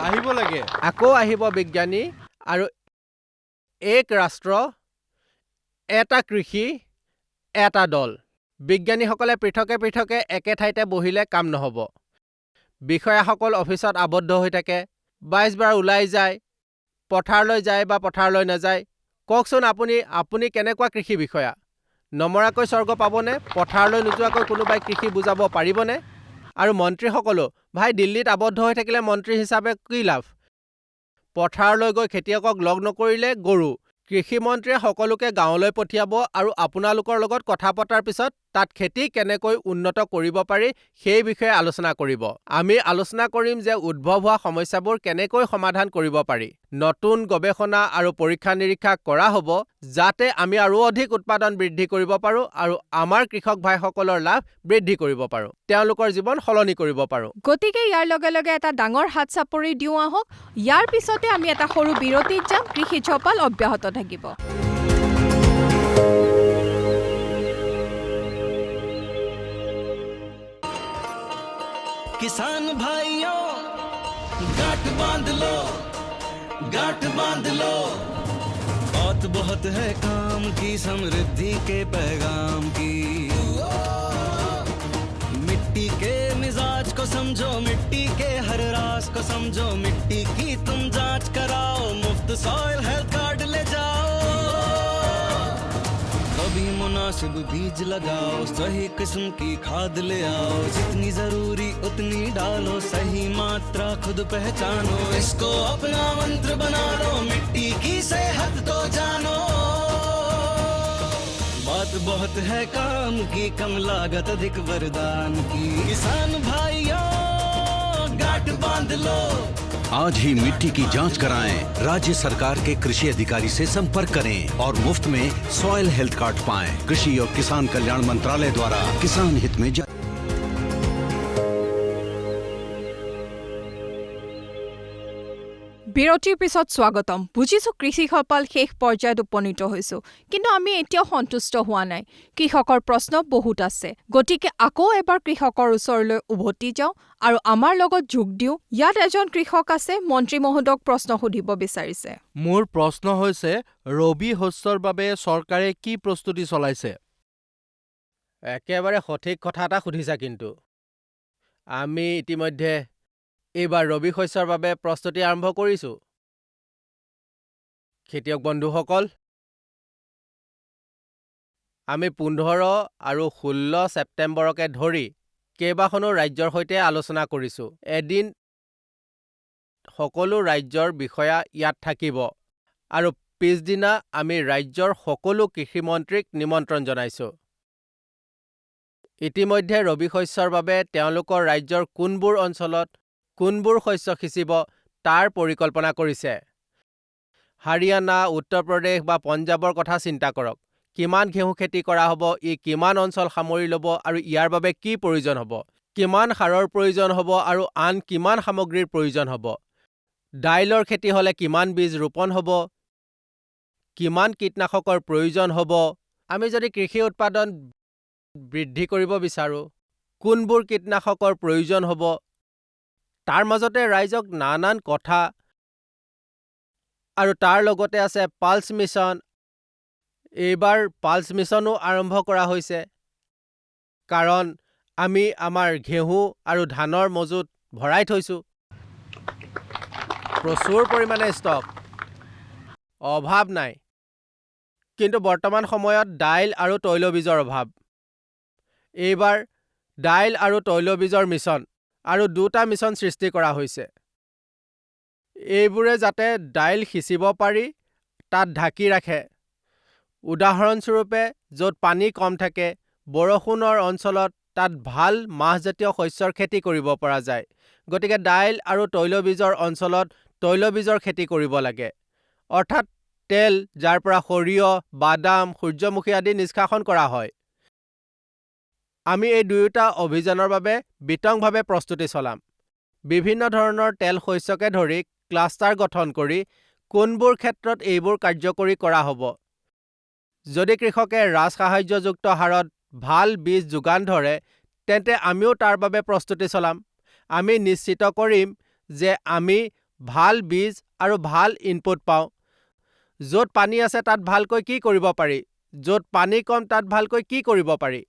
আহিব লাগে। আকৌ আহিব বিজ্ঞানী আৰু এক ৰাষ্ট্ৰ এটা কৃষি এটা দল। বিজ্ঞানীসকলে পৃথকে পৃথকে একে ঠাইতে বহিলে কাম নহ'ব। বিষয়াসকল অফিচত আবদ্ধ হৈ থাকে, 22 বাৰ ওলাই যায়, পথাৰলৈ যায় বা পথাৰলৈ নাযায়। কওকচোন আপুনি কেনেকুৱা কৃষি বিষয়া? নমৰাকৈ স্বৰ্গ পাবনে? পথাৰলৈ নোযোৱাকৈ কোনোবাই কৃষি বুজাব পাৰিবনে? আৰু মন্ত্ৰীসকলো, ভাই দিল্লীত আবদ্ধ হৈ থাকিলে মন্ত্ৰী হিচাপে কি লাভ? পথাৰলৈ গৈ খেতিয়কক লগ নকৰিলে গৰু। কৃষিমন্ত্ৰীয়ে সকলোকে গাঁৱলৈ পঠিয়াব আৰু আপোনালোকৰ লগত কথা পতাৰ পিছত তাত খেতি কেনেকৈ উন্নত কৰিব পাৰি সেই বিষয়ে আলোচনা কৰিব। আমি আলোচনা কৰিম যে উদ্ভৱ হোৱা সমস্যাবোৰ কেনেকৈ সমাধান কৰিব পাৰি। নতুন গৱেষণা আৰু পৰীক্ষা-নিৰীক্ষা কৰা হ'ব, যাতে আমি আৰু অধিক উৎপাদন বৃদ্ধি কৰিব পাৰোঁ আৰু আমাৰ কৃষক ভাইসকলৰ লাভ বৃদ্ধি কৰিব পাৰোঁ, তেওঁলোকৰ জীৱন সলনি কৰিব পাৰোঁ। গতিকে ইয়াৰ লগে লগে এটা ডাঙৰ হাত চাপৰি দিওঁ আহক। ইয়াৰ পিছতে আমি এটা সৰু বিৰতিত যাম। কৃষি চপাল অব্যাহত থাকিব। किसान भाइयों गांठ बांध लो, बहुत है काम की, समृद्धि के पैगाम की। मिट्टी के मिजाज को समझो, मिट्टी के हर राज को समझो, मिट्टी की तुम जांच कराओ, मुफ्त सॉइल हेल्थ कार्ड ले जाओ। कभी मुनासिब बीज लगाओ, सही किस्म की खाद ले आओ, जितनी जरूरी उतनी डालो, सही मात्रा खुद पहचानो, इसको अपना मंत्र बना लो, मिट्टी की सेहत तो जानो। बात बहुत है काम की, कम लागत अधिक वरदान की, किसान भाइयों गांठ बांध लो। आज ही मिट्टी की जांच कराएं। राज्य सरकार के कृषि अधिकारी से संपर्क करें और मुफ्त में सॉइल हेल्थ कार्ड पाएं। कृषि और किसान कल्याण मंत्रालय द्वारा किसान हित में जारी। বিৰতিৰ পিছত স্বাগতম। বুজিছো কৃষিসকল শেষ পৰ্যায়ত উপনীত হৈছো, কিন্তু আমি এতিয়াও সন্তুষ্ট হোৱা নাই। কৃষকৰ প্ৰশ্ন বহুত আছে, গতিকে আকৌ এবাৰ কৃষকৰ ওচৰলৈ উভতি যাওঁ আৰু আমাৰ লগত যোগ দিওঁ। ইয়াত এজন কৃষক আছে, মন্ত্ৰী মহোদয়ক প্ৰশ্ন সুধিব বিচাৰিছে। মোৰ প্ৰশ্ন হৈছে, ৰবি শস্যৰ বাবে চৰকাৰে কি প্ৰস্তুতি চলাইছে? একেবাৰে সঠিক কথা এটা সুধিছা। কিন্তু আমি ইতিমধ্যে এইবাৰ ৰবি শস্যৰ বাবে প্ৰস্তুতি আৰম্ভ কৰিছোঁ। খেতিয়ক বন্ধুসকল, আমি 15 আৰু 16 ছেপ্টেম্বৰকে ধৰি কেইবাখনো ৰাজ্যৰ সৈতে আলোচনা কৰিছোঁ। এদিন সকলো ৰাজ্যৰ বিষয়া ইয়াত থাকিব আৰু পিছদিনা আমি ৰাজ্যৰ সকলো কৃষিমন্ত্ৰীক নিমন্ত্ৰণ জনাইছোঁ। ইতিমধ্যে ৰবি শস্যৰ বাবে তেওঁলোকৰ ৰাজ্যৰ কোনবোৰ অঞ্চলত কোনবোৰ শস্য সিঁচিব তাৰ পৰিকল্পনা কৰিছে। হাৰিয়ানা, উত্তৰ প্ৰদেশ বা পঞ্জাৱৰ কথা চিন্তা কৰক। কিমান ঘেঁহু খেতি কৰা হ'ব, ই কিমান অঞ্চল সামৰি ল'ব আৰু ইয়াৰ বাবে কি প্ৰয়োজন হ'ব, কিমান সাৰৰ প্ৰয়োজন হ'ব আৰু আন কিমান সামগ্ৰীৰ প্ৰয়োজন হ'ব। দাইলৰ খেতি হ'লে কিমান বীজ ৰোপণ হ'ব, কিমান কীটনাশকৰ প্ৰয়োজন হ'ব। আমি যদি কৃষি উৎপাদন বৃদ্ধি কৰিব বিচাৰোঁ, কোনবোৰ কীটনাশকৰ প্ৰয়োজন হ'ব, তাৰ মাজতে ৰাইজক নানান কথা আৰু তাৰ লগতে আছে পালছ মিছন। এইবাৰ পালছ মিছনো আৰম্ভ কৰা হৈছে, কাৰণ আমি আমাৰ ঘেঁহু আৰু ধানৰ মজুত ভৰাই থৈছোঁ। প্ৰচুৰ পৰিমাণে ষ্টক, অভাৱ নাই। কিন্তু বৰ্তমান সময়ত দাইল আৰু তৈলবীজৰ অভাৱ। এইবাৰ দাইল আৰু তৈলবীজৰ মিছন আৰু 2টা মিছন সৃষ্টি কৰা হৈছে। এইবোৰে যাতে দাইল সিঁচিব পাৰি তাত ঢাকি ৰাখে। উদাহৰণস্বৰূপে, য'ত পানী কম থাকে, বৰষুণৰ অঞ্চলত তাত ভাল মাহজাতীয় শস্যৰ খেতি কৰিব পৰা যায়। গতিকে দাইল আৰু তৈলবীজৰ অঞ্চলত তৈলবীজৰ খেতি কৰিব লাগে, অৰ্থাৎ তেল, যাৰ পৰা সৰিয়হ, বাদাম, সূৰ্যমুখী আদি নিষ্কাশন কৰা হয়। আমি এই দুয়োটা অভিযানৰ বাবে বিতংভাৱে প্ৰস্তুতি চলাম। বিভিন্ন ধৰণৰ তেল শস্যকে ধৰি ক্লাষ্টাৰ গঠন কৰি কোনবোৰ ক্ষেত্ৰত এইবোৰ কাৰ্যকৰী কৰা হ'ব। যদি কৃষকে ৰাজসাহায্যযুক্ত হাৰত ভাল বীজ যোগান ধৰে, তেন্তে আমিও তাৰ বাবে প্ৰস্তুতি চলাম। আমি নিশ্চিত কৰিম যে আমি ভাল বীজ আৰু ভাল ইনপুট পাওঁ। য'ত পানী আছে তাত ভালকৈ কি কৰিব পাৰি, য'ত পানী কম তাত ভালকৈ কি কৰিব পাৰি।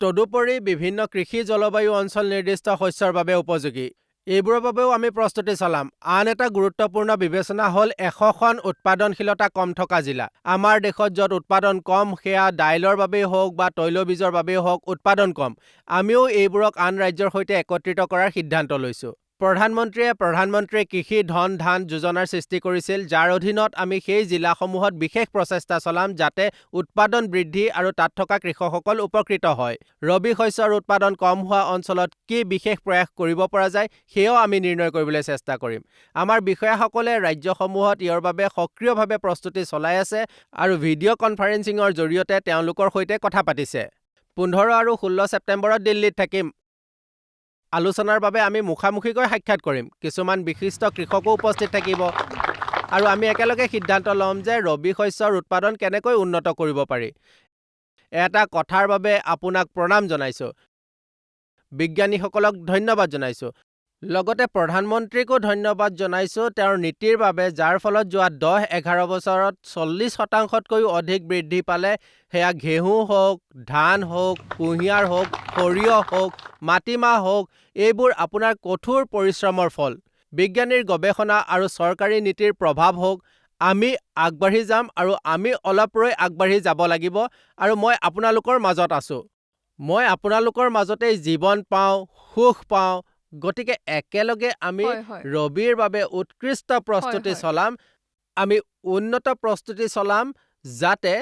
তদুপৰি বিভিন্ন কৃষি জলবায়ু অঞ্চল নিৰ্দিষ্ট শস্যৰ বাবে উপযোগী, এইবোৰৰ বাবেও আমি প্ৰস্তুতি চলাম। আন এটা গুৰুত্বপূৰ্ণ বিবেচনা হ'ল 100খন উৎপাদনশীলতা কম থকা জিলা। আমাৰ দেশত য'ত উৎপাদন কম, সেয়া দাইলৰ বাবেই হওক বা তৈলবীজৰ বাবেই হওক, উৎপাদন কম। আমিও এইবোৰক আন ৰাজ্যৰ সৈতে একত্ৰিত কৰাৰ সিদ্ধান্ত লৈছোঁ। প্ৰধানমন্ত্ৰীয়ে প্ৰধানমন্ত্ৰী কৃষি ধন ধান যোজনাৰ সৃষ্টি কৰিছিল, যাৰ অধীনত আমি সেই জিলাসমূহত বিশেষ প্ৰচেষ্টা চলাম যাতে উৎপাদন বৃদ্ধি আৰু তাত থকা কৃষকসকল উপকৃত হয়। ৰবি শস্যৰ উৎপাদন কম হোৱা অঞ্চলত কি বিশেষ প্ৰয়াস কৰিব পৰা যায়, সেয়াও আমি নিৰ্ণয় কৰিবলৈ চেষ্টা কৰিম। আমাৰ বিষয়াসকলে ৰাজ্যসমূহত ইয়াৰ বাবে সক্ৰিয়ভাৱে প্ৰস্তুতি চলাই আছে আৰু ভিডিঅ' কনফাৰেন্সিঙৰ জৰিয়তে তেওঁলোকৰ সৈতে কথা পাতিছে। 15 আৰু 16 ছেপ্টেম্বৰত দিল্লীত থাকিম। আলোচনাৰ বাবে আমি মুখামুখিকৈ সাক্ষাৎ কৰিম। কিছুমান বিশিষ্ট কৃষকো উপস্থিত থাকিব আৰু আমি একেলগে সিদ্ধান্ত ল'ম যে ৰবি শস্যৰ উৎপাদন কেনেকৈ উন্নত কৰিব পাৰি। এটা কথাৰ বাবে আপোনাক প্ৰণাম জনাইছোঁ, বিজ্ঞানীসকলক ধন্যবাদ জনাইছোঁ, লগতে প্ৰধানমন্ত্ৰীকো ধন্যবাদ জনাইছোঁ তেওঁৰ নীতিৰ বাবে, যাৰ ফলত যোৱা 10-11 বছৰত 40%তকৈও অধিক বৃদ্ধি পালে। সেয়া ঘেঁহু হওক, ধান হওক, কুঁহিয়াৰ হওক, সৰিয়হ হওক, মাটিমাহ হওক, এইবোৰ আপোনাৰ কঠোৰ পৰিশ্ৰমৰ ফল। বিজ্ঞানীৰ গৱেষণা আৰু চৰকাৰী নীতিৰ প্ৰভাৱ হওক, আমি আগবাঢ়ি যাম আৰু আমি অলপ ৰৈ আগবাঢ়ি যাব লাগিব আৰু মই আপোনালোকৰ মাজত আছোঁ। মই আপোনালোকৰ মাজতেই জীৱন পাওঁ, সুখ পাওঁ। গতিকে একেলগে আমি হয়, হয়। ৰবিৰ বাবে উৎকৃষ্ট প্ৰস্তুতি হয়। চলাম। আমি উন্নত প্ৰস্তুতি চলাম যাতে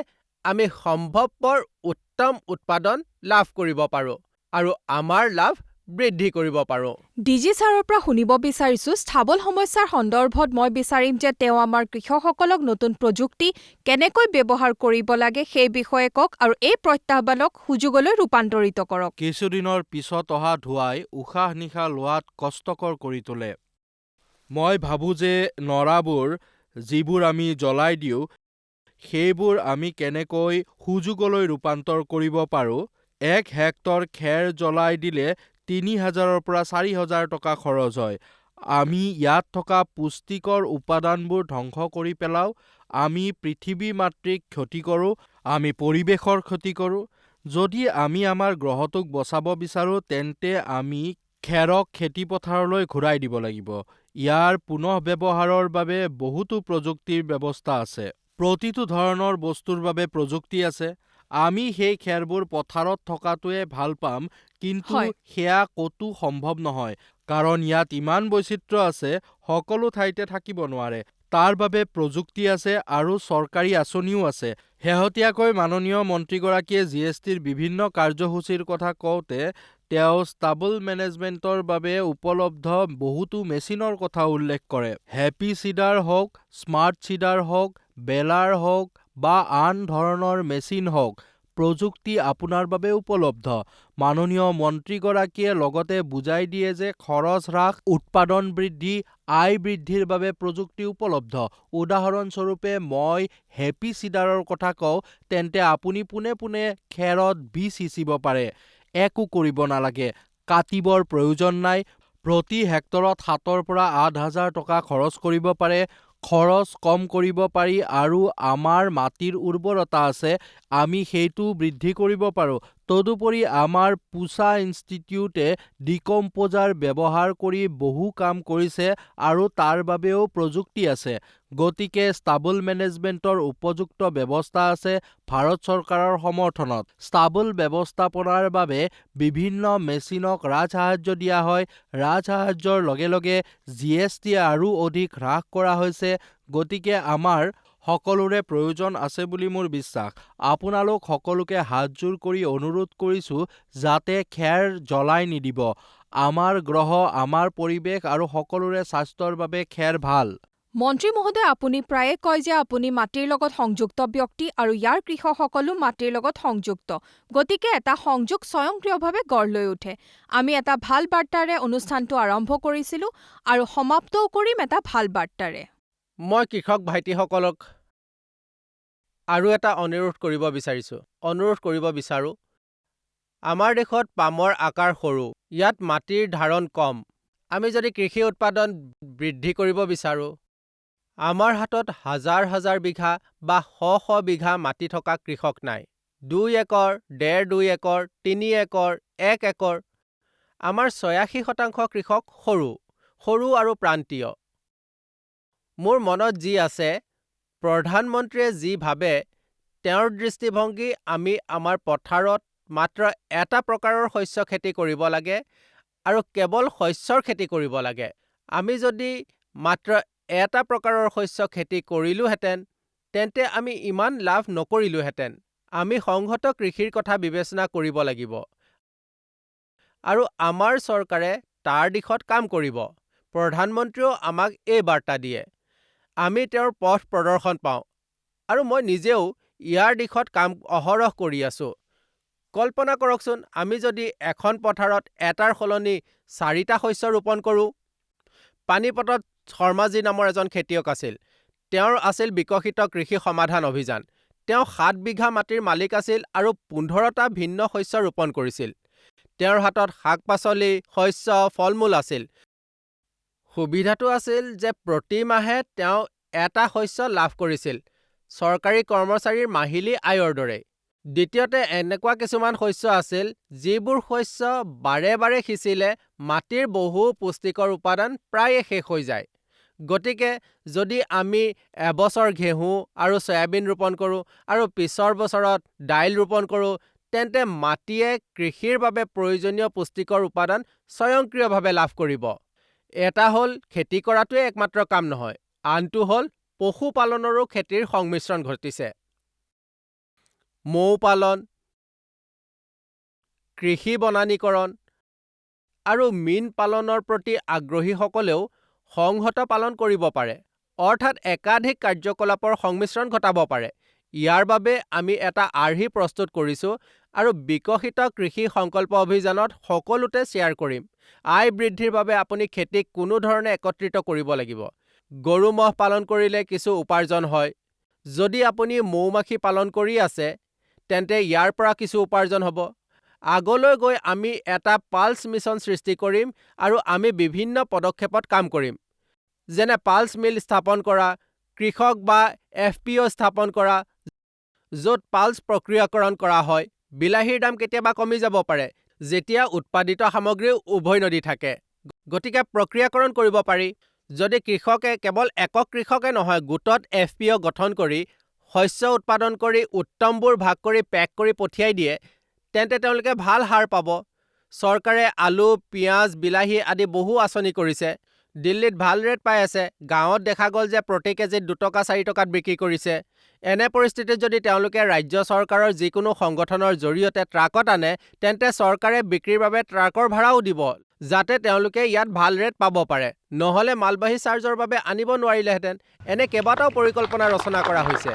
আমি সম্ভৱপৰ উত্তম উৎপাদন লাভ কৰিব পাৰোঁ আৰু আমাৰ লাভ বৃদ্ধি কৰিব পাৰোঁ। ডিজি ছাৰৰ পৰা শুনিব বিচাৰিছোঁ, স্থাবল সমস্যাৰ সন্দৰ্ভত মই বিচাৰিম যে তেওঁ আমাৰ কৃষকসকলক নতুন প্ৰযুক্তি কেনেকৈ ব্যৱহাৰ কৰিব লাগে সেই বিষয়ে কওক আৰু এই প্ৰত্যাহ্বানক সুযোগলৈ ৰূপান্তৰিত কৰক। কিছুদিনৰ পিছত অহা ধোঁৱাই উশাহ নিশাহ লোৱাত কষ্টকৰ কৰি তোলে। মই ভাবোঁ যে নৰাবোৰ যিবোৰ আমি জ্বলাই দিওঁ সেইবোৰ আমি কেনেকৈ সুযোগলৈ ৰূপান্তৰ কৰিব পাৰোঁ। 1 হেক্টৰ খেৰ জ্বলাই দিলে 3,000ৰ পৰা 4,000 টকা খৰচ হয়। আমি ইয়াত থকা পুষ্টিকৰ উপাদানবোৰ ধ্বংস কৰি পেলাওঁ। আমি পৃথিৱী মাতৃক ক্ষতি কৰোঁ, আমি পৰিৱেশৰ ক্ষতি কৰোঁ। যদি আমি আমাৰ গ্ৰহটোক বচাব বিচাৰোঁ তেন্তে আমি খেৰক খেতিপথাৰলৈ ঘূৰাই দিব লাগিব। ইয়াৰ পুনঃব্যৱহাৰৰ বাবে বহুতো প্ৰযুক্তিৰ ব্যৱস্থা আছে। প্ৰতিটো ধৰণৰ বস্তুৰ বাবে প্ৰযুক্তি আছে। আমি সেই খেৰবোৰ পথাৰত থকাটোৱে ভাল পাম, কিন্তু হয়। সেয়া ক'তো সম্ভৱ নহয়, কাৰণ ইয়াত ইমান বৈচিত্ৰ্য আছে, সকলো ঠাইতে থাকিব নোৱাৰে। তাৰ বাবে প্ৰযুক্তি আছে আৰু চৰকাৰী আঁচনিও আছে। শেহতীয়াকৈ মাননীয় মন্ত্ৰীগৰাকীয়ে GSTৰ বিভিন্ন কাৰ্যসূচীৰ কথা কওঁতে তেওঁ ষ্টাবল মেনেজমেণ্টৰ বাবে উপলব্ধ বহুতো মেচিনৰ কথা উল্লেখ কৰে। হেপী চিডাৰ হওক, স্মাৰ্ট চিডাৰ হওক, বেলাৰ হওক বা আন ধৰণৰ মেচিন হওক, প্ৰযুক্তি আপোনাৰ বাবে উপলব্ধ। মাননীয় মন্ত্ৰীগৰাকীয়ে লগতে বুজাই দিয়ে যে খৰচ হ্ৰাস, উৎপাদন বৃদ্ধি, আয় বৃদ্ধিৰ বাবে প্ৰযুক্তি উপলব্ধ। উদাহৰণস্বৰূপে মই হেপী চিডাৰৰ কথা কওঁ, তেন্তে আপুনি পোনে পোনে খেৰত বীজ সিঁচিব পাৰে। একো কৰিব নালাগে, কাটিবৰ প্ৰয়োজন নাই। প্ৰতি হেক্টৰত 7,000 পৰা 8,000 টকা খৰচ কৰিব পাৰে। খৰচ কম কৰিব পাৰি আৰু আমাৰ মাটিৰ উৰ্বৰতা আছে, আমি সেইটো বৃদ্ধি কৰিব পাৰোঁ। তদুপৰি আমাৰ পুছা ইনষ্টিটিউটে ডিকম্পোজাৰ ব্যৱহাৰ কৰি বহু কাম কৰিছে আৰু তাৰ বাবেও প্ৰযুক্তি আছে। গতিকে ষ্টাবল মেনেজমেণ্টৰ উপযুক্ত ব্যৱস্থা আছে ভাৰত চৰকাৰৰ সমৰ্থনত। ষ্টাবল ব্যৱস্থাপনাৰ বাবে বিভিন্ন মেচিনক ৰাজসাহায্য দিয়া হয়। ৰাজসাহায্যৰ লগে লগে GST আৰু অধিক হ্ৰাস কৰা হৈছে। গতিকে আমাৰ সকলোৰে প্ৰয়োজন আছে বুলি মোৰ বিশ্বাস। আপোনালোক সকলোকে হাতজোৰ কৰি অনুৰোধ কৰিছোঁ যাতে খেৰ জ্বলাই নিদিব। আমাৰ গ্ৰহ, আমাৰ পৰিৱেশ আৰু সকলোৰে স্বাস্থ্যৰ বাবে খেৰ ভাল। মন্ত্ৰী মহোদয়, আপুনি প্ৰায়ে কয় যে আপুনি মাটিৰ লগত সংযুক্ত ব্যক্তি আৰু ইয়াৰ কৃষকসকলো মাটিৰ লগত সংযুক্ত। গতিকে এটা সংযোগ স্বয়ংক্ৰিয়ভাৱে গঢ় লৈ উঠে। আমি এটা ভাল বাৰ্তাৰে অনুষ্ঠানটো আৰম্ভ কৰিছিলোঁ আৰু সমাপ্তও কৰিম এটা ভাল বাৰ্তাৰে। মই কৃষক ভাইটিসকলক আৰু এটা অনুৰোধ কৰিব বিচাৰোঁ। আমাৰ দেশত পামৰ আকাৰ সৰু, ইয়াত মাটিৰ ধাৰণ কম। আমি যদি কৃষি উৎপাদন বৃদ্ধি কৰিব বিচাৰোঁ, আমাৰ হাতত হাজাৰ হাজাৰ বিঘা বা শ বিঘা মাটি থকা কৃষক নাই। 2 একৰ, 1.5-2 একৰ, 3 একৰ, 1 একৰ। আমাৰ 86% কৃষক সৰু আৰু প্ৰান্তীয়। মোৰ মনত যি আছে, প্ৰধানমন্ত্ৰীয়ে যি ভাবে, তেওঁৰ দৃষ্টিভংগী আমি আমাৰ পথাৰত মাত্ৰ এটা প্ৰকাৰৰ শস্য খেতি কৰিব লাগে আৰু কেৱল শস্যৰ খেতি কৰিব লাগে। আমি যদি মাত্ৰ এটা প্ৰকাৰৰ শস্য খেতি কৰিলোহেঁতেন, তেন্তে আমি ইমান লাভ নকৰিলোহেঁতেন। আমি সংহত কৃষিৰ কথা বিবেচনা কৰিব লাগিব আৰু আমাৰ চৰকাৰে তাৰ দিশত কাম কৰিব। প্ৰধানমন্ত্ৰীয়েও আমাক এই বাৰ্তা দিয়ে। আমি তেওঁৰ পথ প্ৰদৰ্শন পাওঁ আৰু মই নিজেও ইয়াৰ দিশত কাম অহৰহ কৰি আছোঁ। কল্পনা কৰকচোন, আমি যদি এখন পথাৰত এটাৰ সলনি 4টা শস্য ৰোপণ কৰোঁ। পানীপতত শৰ্মাজী নামৰ এজন খেতিয়ক আছিল। তেওঁৰ আছিল বিকশিত কৃষি সমাধান অভিযান। তেওঁ 7 বিঘা মাটিৰ মালিক আছিল আৰু 15টা ভিন্ন শস্য ৰোপণ কৰিছিল। তেওঁৰ হাতত শাক-পাচলি, শস্য, ফল-মূল আছিল। সুবিধাটো আছিল যে প্ৰতি মাহে তেওঁ এটা শস্য লাভ কৰিছিল, চৰকাৰী কৰ্মচাৰীৰ মাহিলী আয়ৰ দৰে। দ্বিতীয়তে, এনেকুৱা কিছুমান শস্য আছিল যিবোৰ শস্য বাৰে বাৰে সিঁচিলে মাটিৰ বহু পুষ্টিকৰ উপাদান প্ৰায়ে শেষ হৈ যায়। গতিকে যদি আমি এবছৰ ঘেঁহু আৰু চয়াবিন ৰোপণ কৰোঁ আৰু পিছৰ বছৰত দাইল ৰোপণ কৰোঁ, তেন্তে মাটিয়ে কৃষিৰ বাবে প্ৰয়োজনীয় পুষ্টিকৰ উপাদান স্বয়ংক্ৰিয়ভাৱে লাভ কৰিব। এটা হ'ল খেতি কৰাটোৱে একমাত্ৰ কাম নহয়, আনটো হ'ল পশুপালনৰো খেতিৰ সংমিশ্ৰণ ঘটিছে। মৌ পালন, কৃষি বনানীকৰণ আৰু মীন পালনৰ প্ৰতি আগ্ৰহীসকলেও সংহত পালন কৰিব পাৰে, অৰ্থাৎ একাধিক কাৰ্যকলাপৰ সংমিশ্ৰণ ঘটাব পাৰে। ইয়াৰ বাবে আমি এটা আৰ্হি প্ৰস্তুত কৰিছোঁ আৰু বিকশিত কৃষি সংকল্প অভিযানত সকলোতে শ্বেয়াৰ কৰিম। আয় বৃদ্ধিৰ বাবে আপুনি খেতিক কোনো ধৰণে একত্ৰিত কৰিব লাগিব। গৰু ম'হ পালন কৰিলে কিছু উপাৰ্জন হয়। যদি আপুনি মৌ-মাখি পালন কৰি আছে, তেন্তে ইয়াৰ পৰা কিছু উপাৰ্জন হ'ব। আগলৈ গৈ আমি এটা পাল্ছ মিছন সৃষ্টি কৰিম আৰু আমি বিভিন্ন পদক্ষেপত কাম কৰিম, যেনে পাল্ছ মিল স্থাপন কৰা, কৃষক বা FPO স্থাপন কৰা, য'ত পাল্ছ প্ৰক্ৰিয়াকৰণ কৰা হয়। বিলাহীৰ দাম কেতিয়াবা কমি যাব পাৰে যেতিয়া উৎপাদিত সামগ্ৰী উভৈনদী থাকে, গতিকে প্ৰক্ৰিয়াকৰণ কৰিব পাৰি। যদি কৃষকে কেৱল একক কৃষকে নহয়, গোটত FPO গঠন কৰি শস্য উৎপাদন কৰি উত্তমবোৰ ভাগ কৰি পেক কৰি পঠিয়াই দিয়ে, তেন্তে তেওঁলোকে ভাল হাৰ পাব। চৰকাৰে আলু, পিঁয়াজ, বিলাহী আদি বহু আঁচনি কৰিছে। দিল্লীত ভাল ৰেট পাই আছে। গাঁৱত দেখা গ'ল যে প্ৰতি কেজিত 2 টকা 4 টকাত বিক্ৰী কৰিছে। এনে পৰিস্থিতিত যদি তেওঁলোকে ৰাজ্য চৰকাৰৰ যিকোনো সংগঠনৰ জৰিয়তে ট্ৰাকত আনে, তেন্তে চৰকাৰে বিক্ৰীৰ বাবে ট্ৰাকৰ ভাড়াও দিব, যাতে তেওঁলোকে ইয়াত ভাল ৰেট পাব পাৰে। নহ'লে মালবাহী চাৰ্জৰ বাবে আনিব নোৱাৰিলেহেঁতেন। এনে কেইবাটাও পৰিকল্পনা ৰচনা কৰা হৈছে।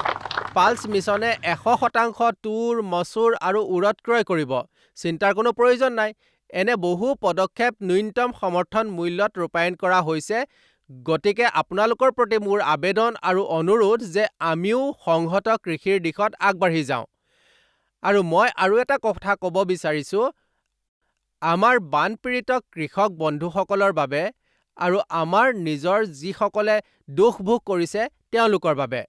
পাল্ছ মিছনে 100% তুৰ, মচুৰ আৰু উৰদ ক্ৰয় কৰিব। চিন্তাৰ কোনো প্ৰয়োজন নাই। এনে বহু পদক্ষেপ ন্যূনতম সমৰ্থন মূল্যত ৰূপায়ণ কৰা হৈছে। গতিকে আপোনালোকৰ প্ৰতি মোৰ আবেদন আৰু অনুৰোধ যে আমিও সংহত কৃষিৰ দিশত আগবাঢ়ি যাওঁ। আৰু মই আৰু এটা কথা ক'ব বিচাৰিছোঁ, আমাৰ বানপীড়িত কৃষক বন্ধুসকলৰ বাবে আৰু আমাৰ নিজৰ যিসকলে দুখ ভোগ কৰিছে তেওঁলোকৰ বাবে।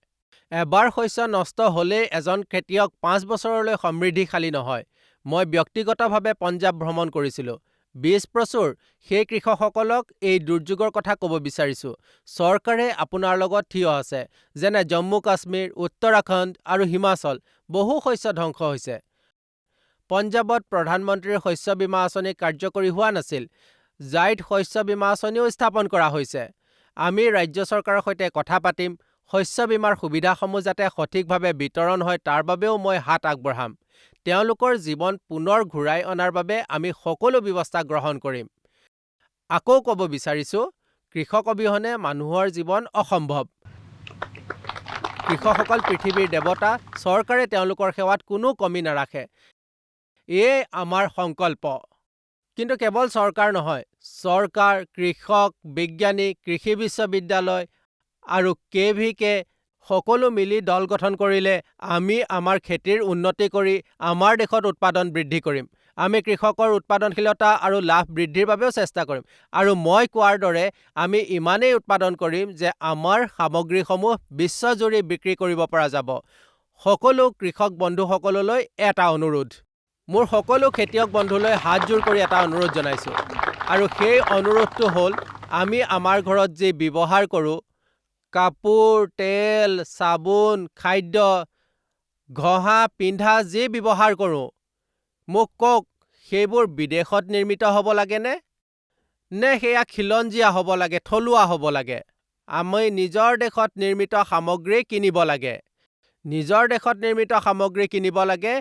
এবাৰ শস্য নষ্ট হ'লেই এজন খেতিয়ক 5 বছৰলৈ সমৃদ্ধিশালী নহয়। মই ব্যক্তিগতভাৱে পঞ্জাৱ ভ্ৰমণ কৰিছিলোঁ। বীজ প্ৰচুৰ সেই কৃষকসকলক এই দুৰ্যোগৰ কথা ক'ব বিচাৰিছোঁ। চৰকাৰে আপোনাৰ লগত থিয় আছে। যেনে জম্মু কাশ্মীৰ, উত্তৰাখণ্ড আৰু হিমাচল, বহু শস্য ধ্বংস হৈছে। পঞ্জাৱত প্ৰধানমন্ত্ৰীৰ শস্য বীমা আঁচনি কাৰ্যকৰী হোৱা নাছিল। জাইদ শস্য বীমা আঁচনিও স্থাপন কৰা হৈছে। আমি ৰাজ্য চৰকাৰৰ সৈতে কথা পাতিম। শস্য বীমাৰ সুবিধাসমূহ যাতে সঠিকভাৱে বিতৰণ হয় তাৰ বাবেও মই হাত আগবঢ়াম। তেওঁলোকৰ জীৱন পুনৰ ঘূৰাই অনাৰ বাবে আমি সকলো ব্যৱস্থা গ্ৰহণ কৰিম। আকৌ ক'ব বিচাৰিছোঁ, কৃষক অবিহনে মানুহৰ জীৱন অসম্ভৱ। কৃষকসকল পৃথিৱীৰ দেৱতা। চৰকাৰে তেওঁলোকৰ সেৱাত কোনো কমি নাৰাখে। এয়ে আমাৰ সংকল্প। কিন্তু কেৱল চৰকাৰ নহয়, চৰকাৰ, কৃষক, বিজ্ঞানী, কৃষি বিশ্ববিদ্যালয় আৰু KVK সকলো মিলি দল গঠন কৰিলে আমি আমাৰ খেতিৰ উন্নতি কৰি আমাৰ দেশত উৎপাদন বৃদ্ধি কৰিম। আমি কৃষকৰ উৎপাদনশীলতা আৰু লাভ বৃদ্ধিৰ বাবেও চেষ্টা কৰিম। আৰু মই কোৱাৰ দৰে আমি ইমানেই উৎপাদন কৰিম যে আমাৰ সামগ্ৰীসমূহ বিশ্বজুৰি বিক্ৰী কৰিব পৰা যাব। সকলো কৃষক বন্ধুসকললৈ এটা অনুৰোধ। মোৰ সকলো খেতিয়ক বন্ধুলৈ হাতজোৰ কৰি এটা অনুৰোধ জনাইছোঁ। আৰু সেই অনুৰোধটো হ'ল, আমি আমাৰ ঘৰত যি ব্যৱহাৰ কৰোঁ, কাপোৰ, তেল, চাবোন, খাদ্য, ঘঁহা, পিন্ধা যি ব্যৱহাৰ কৰোঁ, মোক কওক সেইবোৰ বিদেশত নিৰ্মিত হ'ব লাগেনে? নে সেয়া খিলঞ্জীয়া হ'ব লাগে, থলুৱা হ'ব লাগে? আমি নিজৰ দেশত নিৰ্মিত সামগ্ৰী কিনিব লাগে। নিজৰ দেশত নিৰ্মিত সামগ্ৰী কিনিব লাগে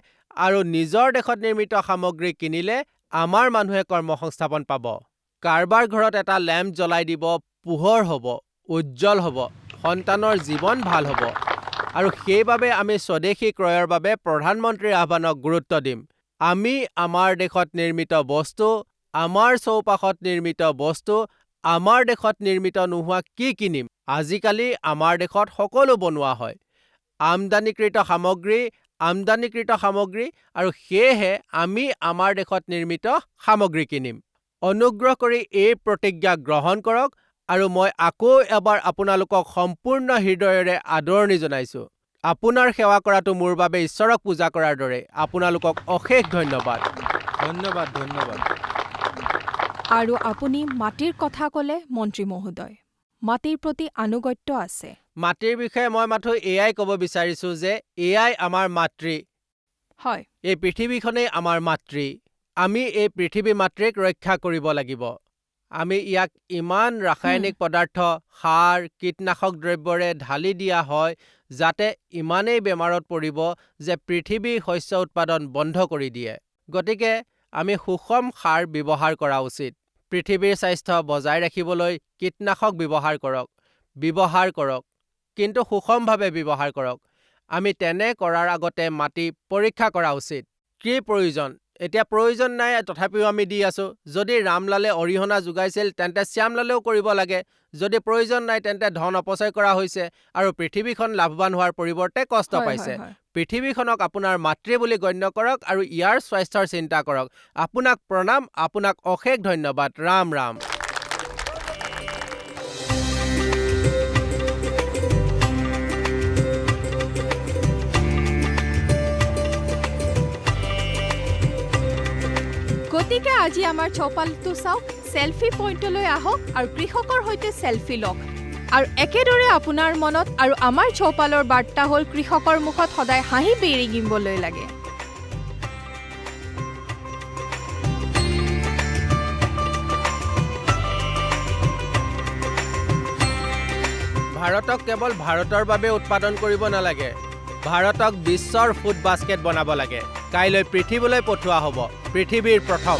আৰু নিজৰ দেশত নিৰ্মিত সামগ্ৰী কিনিলে আমাৰ মানুহে কৰ্মসংস্থাপন পাব। কাৰোবাৰ ঘৰত এটা লেম্প জ্বলাই দিব, পোহৰ হ'ব, উজ্জ্বল হ'ব, সন্তানৰ জীৱন ভাল হ'ব। আৰু সেইবাবে আমি স্বদেশী ক্ৰয়ৰ বাবে প্ৰধানমন্ত্ৰীৰ আহ্বানক গুৰুত্ব দিম। আমি আমাৰ দেশত নিৰ্মিত বস্তু, আমাৰ চৌপাশত নিৰ্মিত বস্তু, আমাৰ দেশত নিৰ্মিত নোহোৱা কি কিনিম? আজিকালি আমাৰ দেশত সকলো বনোৱা হয়। আমদানিকৃত সামগ্ৰী আৰু সেয়েহে আমি আমাৰ দেশত নিৰ্মিত সামগ্ৰী কিনিম। অনুগ্ৰহ কৰি এই প্ৰতিজ্ঞা গ্ৰহণ কৰক আৰু মই আকৌ এবাৰ আপোনালোকক সম্পূৰ্ণ হৃদয়েৰে আদৰণি জনাইছোঁ। আপোনাৰ সেৱা কৰাটো মোৰ বাবে ঈশ্বৰক পূজা কৰাৰ দৰে। আপোনালোকক অশেষ ধন্যবাদ। ধন্যবাদ। আৰু আপুনি মাটিৰ কথা ক'লে মন্ত্ৰী মহোদয়। মাটিৰ প্ৰতি আনুগত্য আছে। মাটিৰ বিষয়ে মই মাথো এয়াই ক'ব বিচাৰিছোঁ যে এয়াই আমাৰ মাতৃ। হয়, এই পৃথিৱীখনেই আমাৰ মাতৃ। আমি এই পৃথিৱী মাতৃক ৰক্ষা কৰিব লাগিব। আমি ইয়াক ইমান ৰাসায়নিক পদাৰ্থ, সাৰ, কীটনাশক দ্ৰব্যৰে ঢালি দিয়া হয় যাতে ইমানেই বেমাৰত পৰিব যে পৃথিৱীৰ শস্য উৎপাদন বন্ধ কৰি দিয়ে। গতিকে আমি সুষম সাৰ ব্যৱহাৰ কৰা উচিত। পৃথিৱীৰ স্বাস্থ্য বজাই ৰাখিবলৈ কীটনাশক ব্যৱহাৰ কৰক, কিন্তু সুষমভাৱে ব্যৱহাৰ কৰক। আমি তেনে কৰাৰ আগতে মাটি পৰীক্ষা কৰা উচিত। কি প্ৰয়োজন? এতিয়া প্ৰয়োজন নাই, তথাপিও আমি দি আছোঁ। যদি ৰামলালে অৰিহণা যোগাইছিল তেন্তে শ্যামলালেও কৰিব লাগে। যদি প্ৰয়োজন নাই তেন্তে ধন অপচয় কৰা হৈছে আৰু পৃথিৱীখন লাভৱান হোৱাৰ পৰিৱৰ্তে কষ্ট হয়, পাইছে। হয়, হয়। পৃথিৱীখনক আপোনাৰ মাতৃ বুলি গণ্য কৰক আৰু ইয়াৰ স্বাস্থ্যৰ চিন্তা কৰক। আপোনাক প্ৰণাম, আপোনাক অশেষ ধন্যবাদ। ৰাম ৰাম। গতিকে আজি আমাৰ চৌপালটো চাওক, চেলফি পইণ্টলৈ আহক আৰু কৃষকৰ সৈতে চেলফি লওক। আৰু একেদৰে আপোনাৰ মনত আৰু আমাৰ চৌপালৰ বাৰ্তা হ'ল কৃষকৰ মুখত সদায় হাঁহি বিৰিঙিবলৈ লাগে। ভাৰতক কেৱল ভাৰতৰ বাবে উৎপাদন কৰিব নালাগে, ভাৰতক বিশ্বৰ ফুড বাস্কেট বনাব লাগে। কাইলৈ পৃথিৱীলৈ পঠোৱা হ'ব পৃথিৱীৰ প্ৰথম